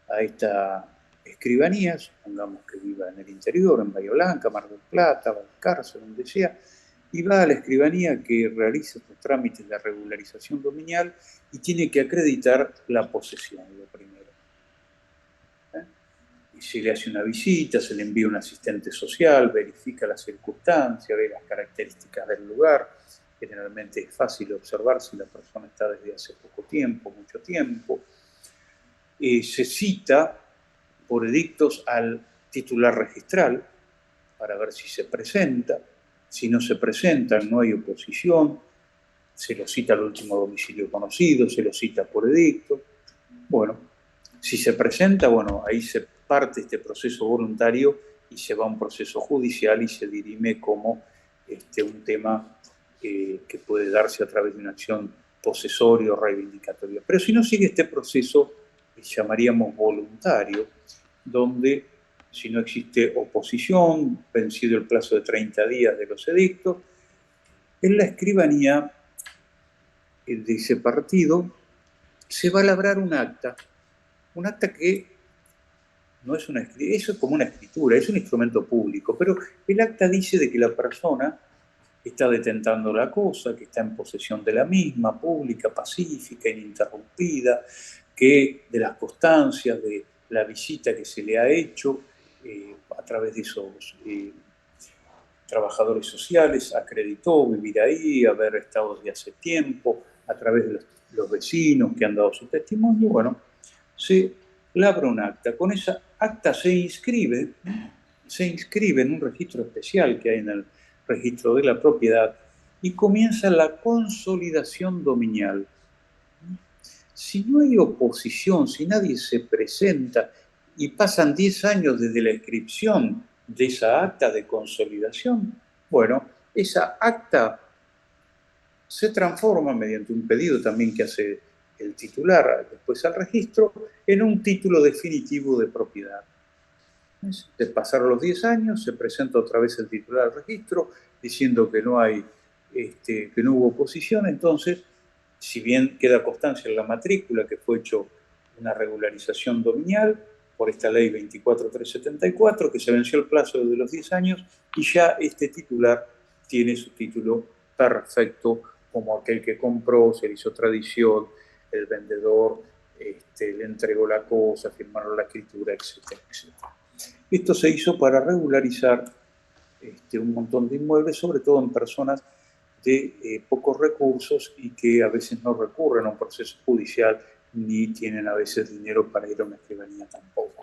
a esta escribanía, supongamos que viva en el interior, en Bahía Blanca, Mar del Plata, Valcarce, donde sea, y va a la escribanía que realiza estos trámites de regularización dominial y tiene que acreditar la posesión, lo primero. Y se le hace una visita, se le envía un asistente social, verifica las circunstancias, ve las características del lugar. Generalmente es fácil observar si la persona está desde hace poco tiempo, mucho tiempo. Se cita por edictos al titular registral para ver si se presenta. Si no se presenta, no hay oposición. Se lo cita al último domicilio conocido, se lo cita por edicto. Bueno, si se presenta, bueno, ahí se parte este proceso voluntario y se va a un proceso judicial y se dirime como un tema que puede darse a través de una acción posesoria o reivindicatoria. Pero si no sigue este proceso, llamaríamos voluntario, donde si no existe oposición, vencido el plazo de 30 días de los edictos, en la escribanía de ese partido se va a labrar un acta que no es una escritura, eso es como una escritura, es un instrumento público, pero el acta dice de que la persona está detentando la cosa, que está en posesión de la misma, pública, pacífica, ininterrumpida, que de las constancias de la visita que se le ha hecho a través de esos trabajadores sociales, acreditó vivir ahí, haber estado desde hace tiempo, a través de los vecinos que han dado su testimonio, bueno, se labra un acta. Con esa acta se inscribe en un registro especial que hay en el registro de la propiedad y comienza la consolidación dominial. Si no hay oposición, si nadie se presenta y pasan 10 años desde la inscripción de esa acta de consolidación, bueno, esa acta se transforma mediante un pedido también que hace el titular después al registro en un título definitivo de propiedad. De pasar los 10 años, se presenta otra vez el titular al registro diciendo que no hay, que no hubo oposición. Entonces, si bien queda constancia en la matrícula que fue hecho una regularización dominial por esta ley 24.374, que se venció el plazo de los 10 años y ya este titular tiene su título perfecto como aquel que compró, se le hizo tradición, el vendedor le entregó la cosa, firmaron la escritura, etcétera, etcétera. Esto se hizo para regularizar un montón de inmuebles, sobre todo en personas de pocos recursos y que a veces no recurren a un proceso judicial ni tienen a veces dinero para ir a una escribanía tampoco.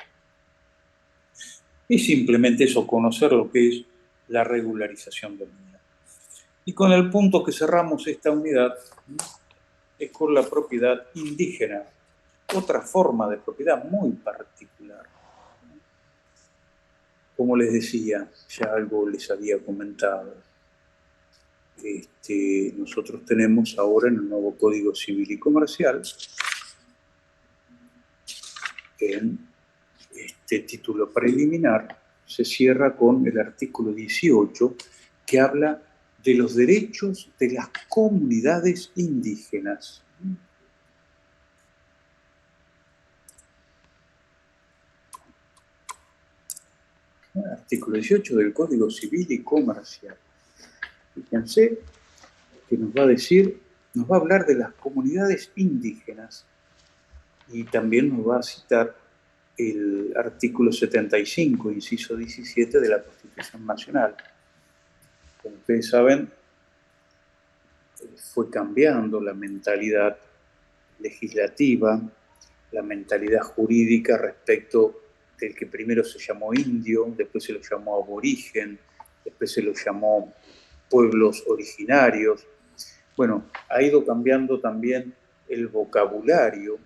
Y simplemente eso, conocer lo que es la regularización del unidad. Y con el punto que cerramos esta unidad es con la propiedad indígena, otra forma de propiedad muy particular. Como les decía, ya algo les había comentado. Nosotros tenemos ahora en el nuevo Código Civil y Comercial, en este título preliminar, se cierra con el artículo 18, que habla de los derechos de las comunidades indígenas. Artículo 18 del Código Civil y Comercial. Fíjense que nos va a hablar de las comunidades indígenas y también nos va a citar el artículo 75, inciso 17 de la Constitución Nacional. Como ustedes saben, fue cambiando la mentalidad legislativa, la mentalidad jurídica respecto del que primero se llamó indio, después se lo llamó aborigen, después se lo llamó pueblos originarios. Bueno, ha ido cambiando también el vocabulario,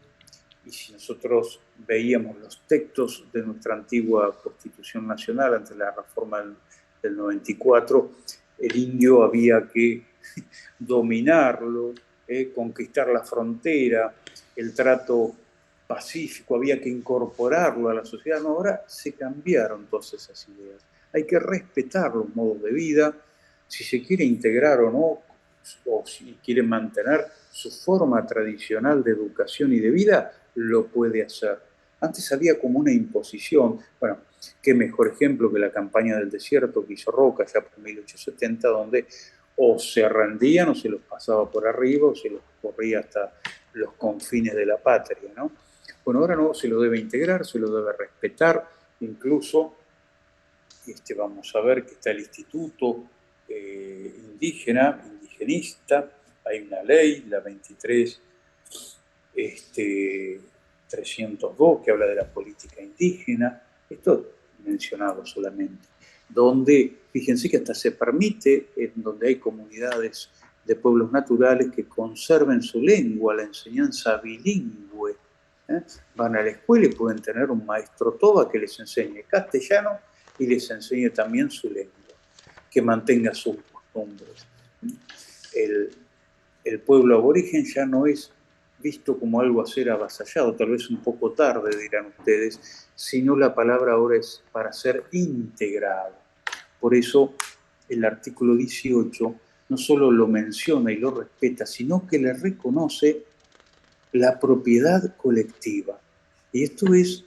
y si nosotros veíamos los textos de nuestra antigua Constitución Nacional antes de la reforma del 94, el indio había que dominarlo, conquistar la frontera, el trato pacífico, había que incorporarlo a la sociedad. No, ahora se cambiaron todas esas ideas. Hay que respetar los modos de vida, si se quiere integrar o no, o si quiere mantener su forma tradicional de educación y de vida, lo puede hacer. Antes había como una imposición. Bueno, qué mejor ejemplo que la campaña del desierto que hizo Roca ya por 1870, donde o se rendían o se los pasaba por arriba o se los corría hasta los confines de la patria, ¿no? Bueno, ahora no, se lo debe integrar, se lo debe respetar, incluso vamos a ver que está el Instituto indigenista, hay una ley, la 23.302, que habla de la política indígena, esto mencionado solamente, donde, fíjense que hasta se permite, en donde hay comunidades de pueblos naturales que conserven su lengua, la enseñanza bilingüe, van a la escuela y pueden tener un maestro toba que les enseñe castellano y les enseñe también su lengua, que mantenga sus costumbres. El pueblo aborigen ya no es visto como algo a ser avasallado, tal vez un poco tarde, dirán ustedes, sino la palabra ahora es para ser integrado. Por eso el artículo 18 no solo lo menciona y lo respeta, sino que le reconoce la propiedad colectiva. Y esto es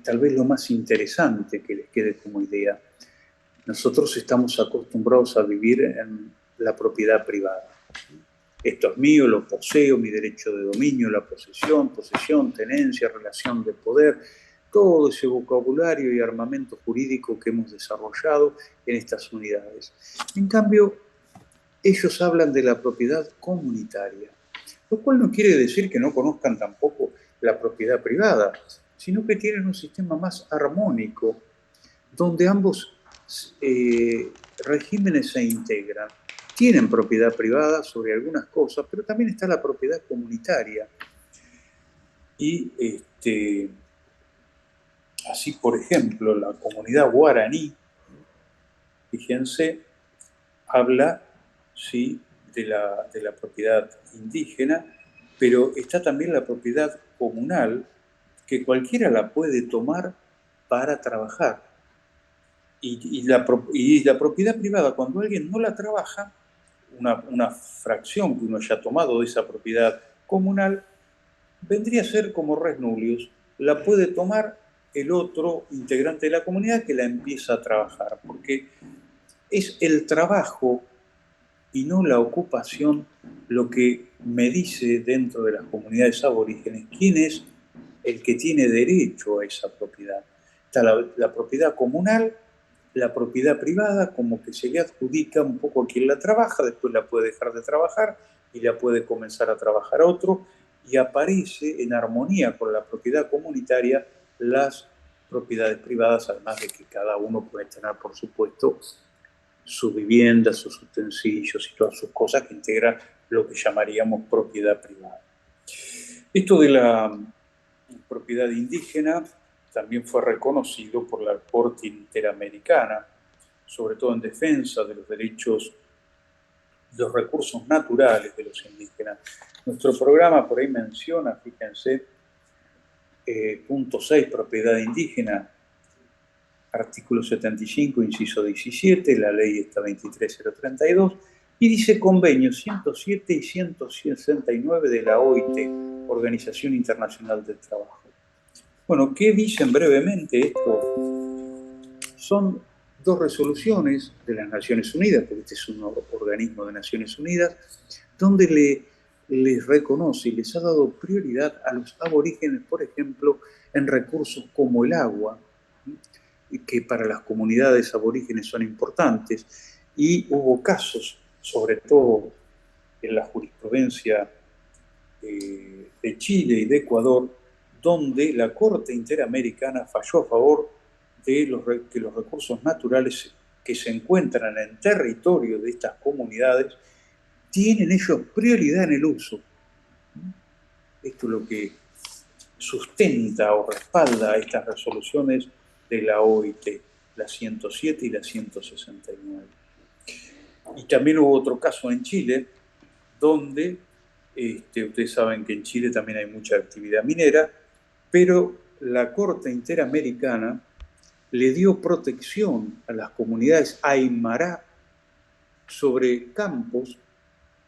tal vez lo más interesante que les quede como idea. Nosotros estamos acostumbrados a vivir en la propiedad privada. Esto es mío, lo poseo, mi derecho de dominio, la posesión, tenencia, relación de poder, todo ese vocabulario y armamento jurídico que hemos desarrollado en estas unidades. En cambio, ellos hablan de la propiedad comunitaria, lo cual no quiere decir que no conozcan tampoco la propiedad privada, sino que tienen un sistema más armónico, donde ambos regímenes se integran. Tienen propiedad privada sobre algunas cosas, pero también está la propiedad comunitaria. Y así, por ejemplo, la comunidad guaraní, fíjense, habla, sí, de la propiedad indígena, pero está también la propiedad comunal, que cualquiera la puede tomar para trabajar. Y la propiedad privada, cuando alguien no la trabaja, una fracción que uno haya tomado de esa propiedad comunal, vendría a ser como res nullius, la puede tomar el otro integrante de la comunidad que la empieza a trabajar, porque es el trabajo y no la ocupación lo que me dice dentro de las comunidades aborígenes quién es el que tiene derecho a esa propiedad. Está la propiedad comunal, La propiedad privada como que se le adjudica un poco a quien la trabaja, después la puede dejar de trabajar y la puede comenzar a trabajar otro, y aparece en armonía con la propiedad comunitaria las propiedades privadas, además de que cada uno puede tener, por supuesto, su vivienda, sus utensilios y todas sus cosas que integran lo que llamaríamos propiedad privada. Esto de la propiedad indígena también fue reconocido por la Corte Interamericana, sobre todo en defensa de los derechos, los recursos naturales de los indígenas. Nuestro programa por ahí menciona, fíjense, punto 6, propiedad indígena, artículo 75, inciso 17, la ley está 23032, y dice convenio 107 y 169 de la OIT, Organización Internacional del Trabajo. Bueno, ¿qué dicen brevemente esto? Son dos resoluciones de las Naciones Unidas, porque este es un organismo de Naciones Unidas, donde les reconoce y les ha dado prioridad a los aborígenes, por ejemplo, en recursos como el agua, que para las comunidades aborígenes son importantes, y hubo casos, sobre todo en la jurisprudencia de Chile y de Ecuador, donde la Corte Interamericana falló a favor de que los recursos naturales que se encuentran en territorio de estas comunidades tienen ellos prioridad en el uso. Esto es lo que sustenta o respalda estas resoluciones de la OIT, la 107 y la 169. Y también hubo otro caso en Chile, donde ustedes saben que en Chile también hay mucha actividad minera, pero la Corte Interamericana le dio protección a las comunidades Aymara sobre campos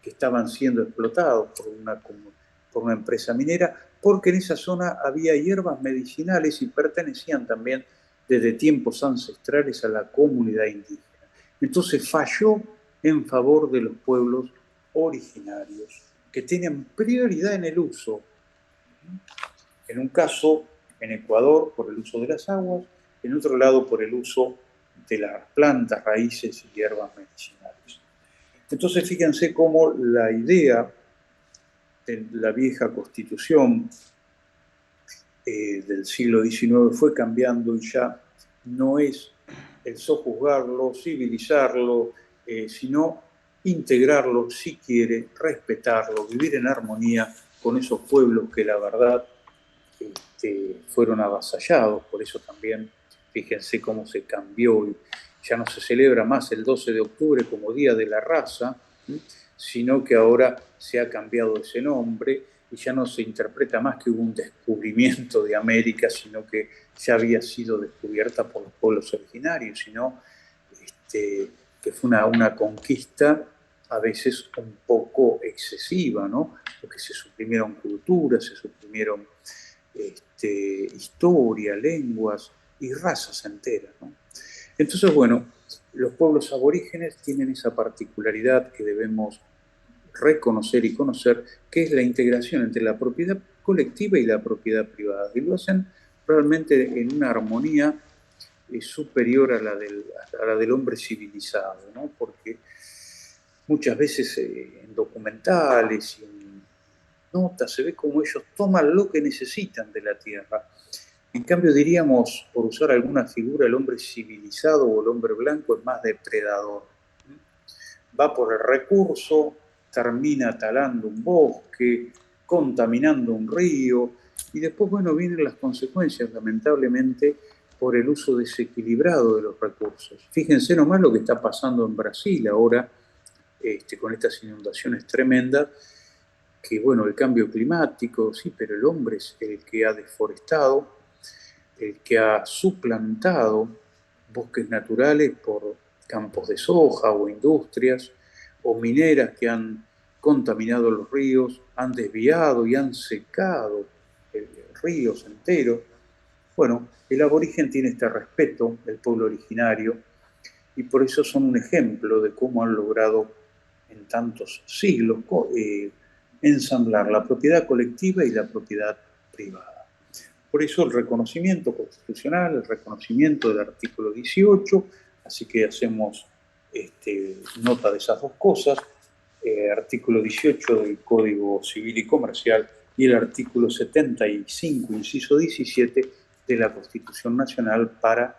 que estaban siendo explotados por una empresa minera, porque en esa zona había hierbas medicinales y pertenecían también desde tiempos ancestrales a la comunidad indígena. Entonces falló en favor de los pueblos originarios, que tienen prioridad en el uso. En un caso, en Ecuador, por el uso de las aguas, en otro lado, por el uso de las plantas, raíces y hierbas medicinales. Entonces, fíjense cómo la idea de la vieja Constitución del siglo XIX fue cambiando y ya no es el sojuzgarlo, civilizarlo, sino integrarlo, si quiere, respetarlo, vivir en armonía con esos pueblos que la verdad fueron avasallados. Por eso también, fíjense cómo se cambió, ya no se celebra más el 12 de octubre como Día de la Raza, sino que ahora se ha cambiado ese nombre y ya no se interpreta más que hubo un descubrimiento de América, sino que ya había sido descubierta por los pueblos originarios, sino que fue una conquista a veces un poco excesiva, ¿no? Porque se suprimieron culturas, se suprimieron historia, lenguas y razas enteras, ¿no? Entonces, bueno, los pueblos aborígenes tienen esa particularidad que debemos reconocer y conocer, que es la integración entre la propiedad colectiva y la propiedad privada. Y lo hacen realmente en una armonía superior a la del hombre civilizado, ¿no? Porque muchas veces en documentales y en notas se ve como ellos toman lo que necesitan de la tierra. En cambio, diríamos, por usar alguna figura, el hombre civilizado o el hombre blanco es más depredador. Va por el recurso, termina talando un bosque, contaminando un río, y después, bueno, vienen las consecuencias, lamentablemente, por el uso desequilibrado de los recursos. Fíjense nomás lo que está pasando en Brasil ahora, con estas inundaciones tremendas, que, bueno, el cambio climático, sí, pero el hombre es el que ha deforestado, el que ha suplantado bosques naturales por campos de soja o industrias o mineras que han contaminado los ríos, han desviado y han secado ríos enteros. Bueno, el aborigen tiene este respeto del pueblo originario y por eso son un ejemplo de cómo han logrado en tantos siglos ensamblar la propiedad colectiva y la propiedad privada. Por eso el reconocimiento constitucional, el reconocimiento del artículo 18, Así que hacemos nota de esas dos cosas, artículo 18 del Código Civil y Comercial y el artículo 75, inciso 17 de la Constitución Nacional para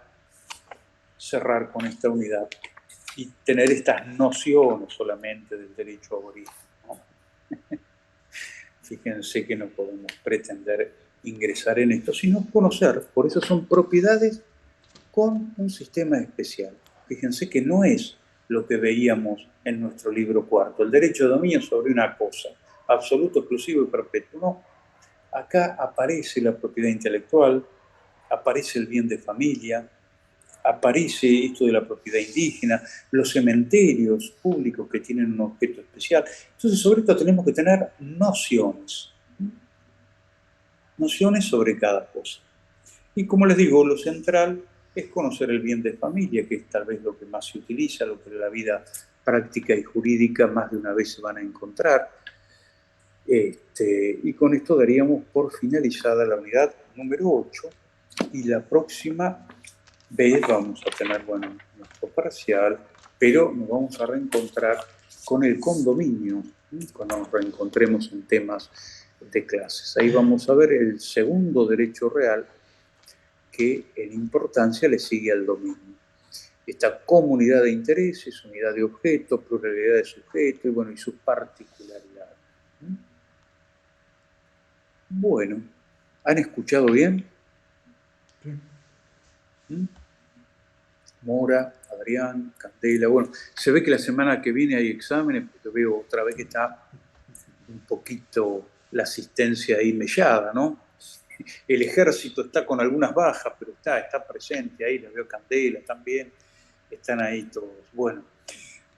cerrar con esta unidad y tener estas nociones solamente del derecho aborigen, ¿no? Fíjense que no podemos pretender ingresar en esto, sino conocer. Por eso son propiedades con un sistema especial. Fíjense que no es lo que veíamos en nuestro libro cuarto, el derecho de dominio sobre una cosa, absoluto, exclusivo y perpetuo. No, acá aparece la propiedad intelectual, aparece el bien de familia, aparece esto de la propiedad indígena, los cementerios públicos que tienen un objeto especial. Entonces, sobre esto tenemos que tener nociones sobre cada cosa. Y como les digo, lo central es conocer el bien de familia, que es tal vez lo que más se utiliza, lo que en la vida práctica y jurídica más de una vez se van a encontrar. Y con esto daríamos por finalizada la unidad número 8, y la próxima vez vamos a tener, bueno, nuestro parcial, pero nos vamos a reencontrar con el condominio, cuando nos reencontremos en temas de clases. Ahí vamos a ver el segundo derecho real, que en importancia le sigue al dominio. Esta comunidad de intereses, unidad de objetos, pluralidad de sujetos, y bueno, y sus particularidades. Bueno, ¿han escuchado bien? Sí. Mora, Adrián, Candela. Bueno, se ve que la semana que viene hay exámenes, porque veo otra vez que está un poquito la asistencia ahí mellada, ¿no? El ejército está con algunas bajas, pero está presente ahí, les veo Candela también, están ahí todos. Bueno,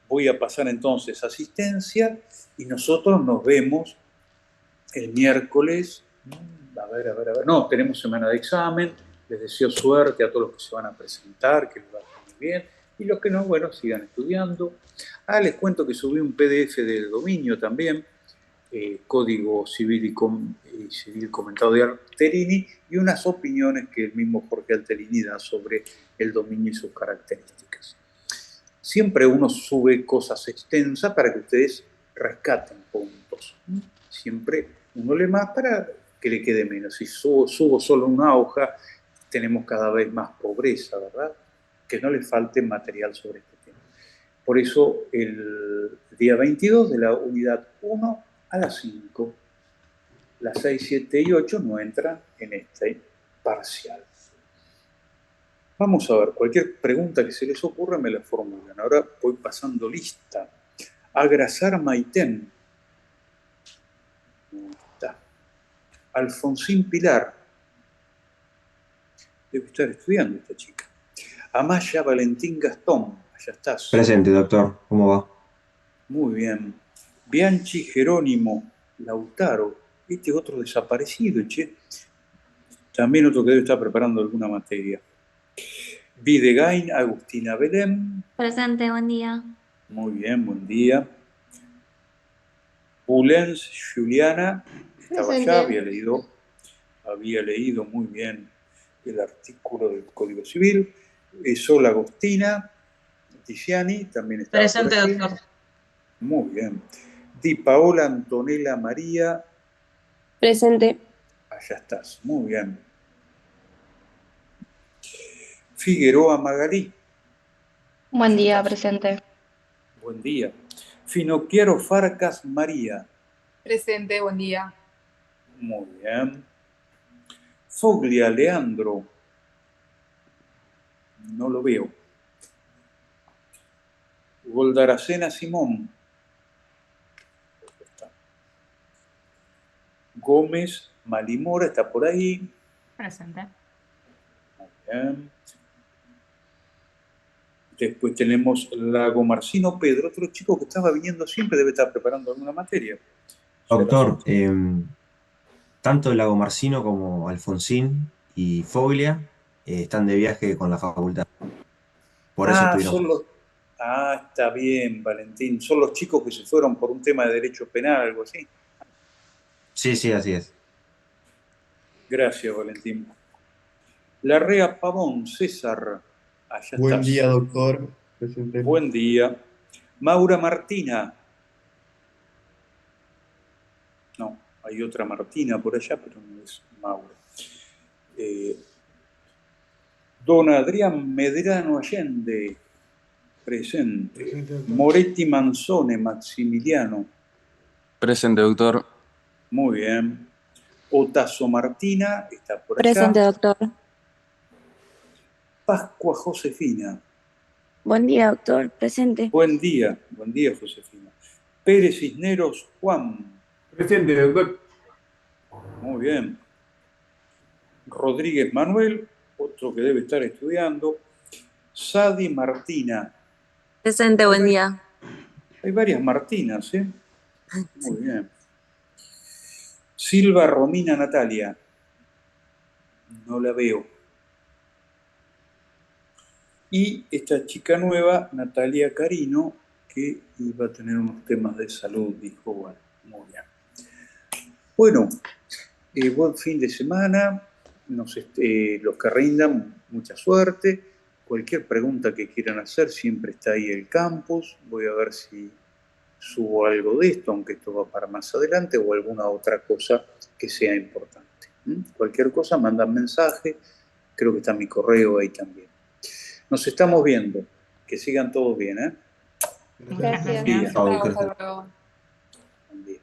voy a pasar entonces asistencia y nosotros nos vemos el miércoles. A ver. No, tenemos semana de examen. Les deseo suerte a todos los que se van a presentar, que les vaya muy bien. Y los que no, bueno, sigan estudiando. Les cuento que subí un PDF del dominio también, Código Civil y Civil comentado de Alterini, y unas opiniones que el mismo Jorge Alterini da sobre el dominio y sus características. Siempre uno sube cosas extensas para que ustedes rescaten puntos. Siempre uno lee más para que le quede menos. Si subo solo una hoja, tenemos cada vez más pobreza, ¿verdad? Que no les falte material sobre este tema. Por eso el día 22 de la unidad 1 a las 5, las 6, 7 y 8 no entran en este parcial. Vamos a ver, cualquier pregunta que se les ocurra me la formulan. Ahora voy pasando lista. Agrasar Maitén. Está. Alfonsín Pilar. Debe estar estudiando esta chica. Amaya Valentín Gastón. Allá estás. Presente, doctor. ¿Cómo va? Muy bien. Bianchi Jerónimo Lautaro. Este es otro desaparecido, che. También otro que debe estar preparando alguna materia. Videgain Agustina Belén. Presente, buen día. Muy bien, buen día. Bulens Juliana. Estaba allá, había leído muy bien el artículo del Código Civil. Sol Agostina Tiziani también estaba. Presente, doctor. Muy bien. Di Paola Antonella María. Presente. Allá estás, muy bien. Figueroa Magalí. Buen día, presente. Buen día. Finocchiaro Farcas María. Presente, buen día. Muy bien. Foglia Leandro. No lo veo. Goldaracena Simón. Gómez Malimora está por ahí. Presente. Muy bien. Después tenemos Lago Marcino Pedro, otro chico que estaba viniendo siempre, debe estar preparando alguna materia. Doctor, tanto Lago Marcino como Alfonsín y Foglia están de viaje con la facultad. Por eso estuvieron. Está bien, Valentín. Son los chicos que se fueron por un tema de derecho penal, algo así. Sí, así es. Gracias, Valentín. Larrea Pavón, César. Allá Buen estás. día, doctor. Presente. Buen día. Maura Martina. No, hay otra Martina por allá, pero no es Maura. Don Adrián Medrano Allende, presente. Presente, doctor. Moretti Manzone, Maximiliano. Presente, doctor. Muy bien. Otazo Martina, está por allá. Presente, doctor. Pascua Josefina. Buen día, doctor. Presente. Buen día Josefina. Pérez Cisneros Juan. Presente, doctor. Muy bien. Rodríguez Manuel, otro que debe estar estudiando. Sadi Martina. Presente, buen día. Hay varias Martinas, ¿eh? Muy bien. Silva Romina Natalia. No la veo. Y esta chica nueva, Natalia Carino, que iba a tener unos temas de salud, dijo, bueno, muy bien. Bueno, buen fin de semana, los que rindan, mucha suerte. Cualquier pregunta que quieran hacer, siempre está ahí el campus. Voy a ver si subo algo de esto, aunque esto va para más adelante, o alguna otra cosa que sea importante. Cualquier cosa, mandan mensaje, creo que está mi correo ahí también. Nos estamos viendo, que sigan todos bien, ¿eh? Gracias. Buen día. Chao, Hasta doctor. luego. Buen día.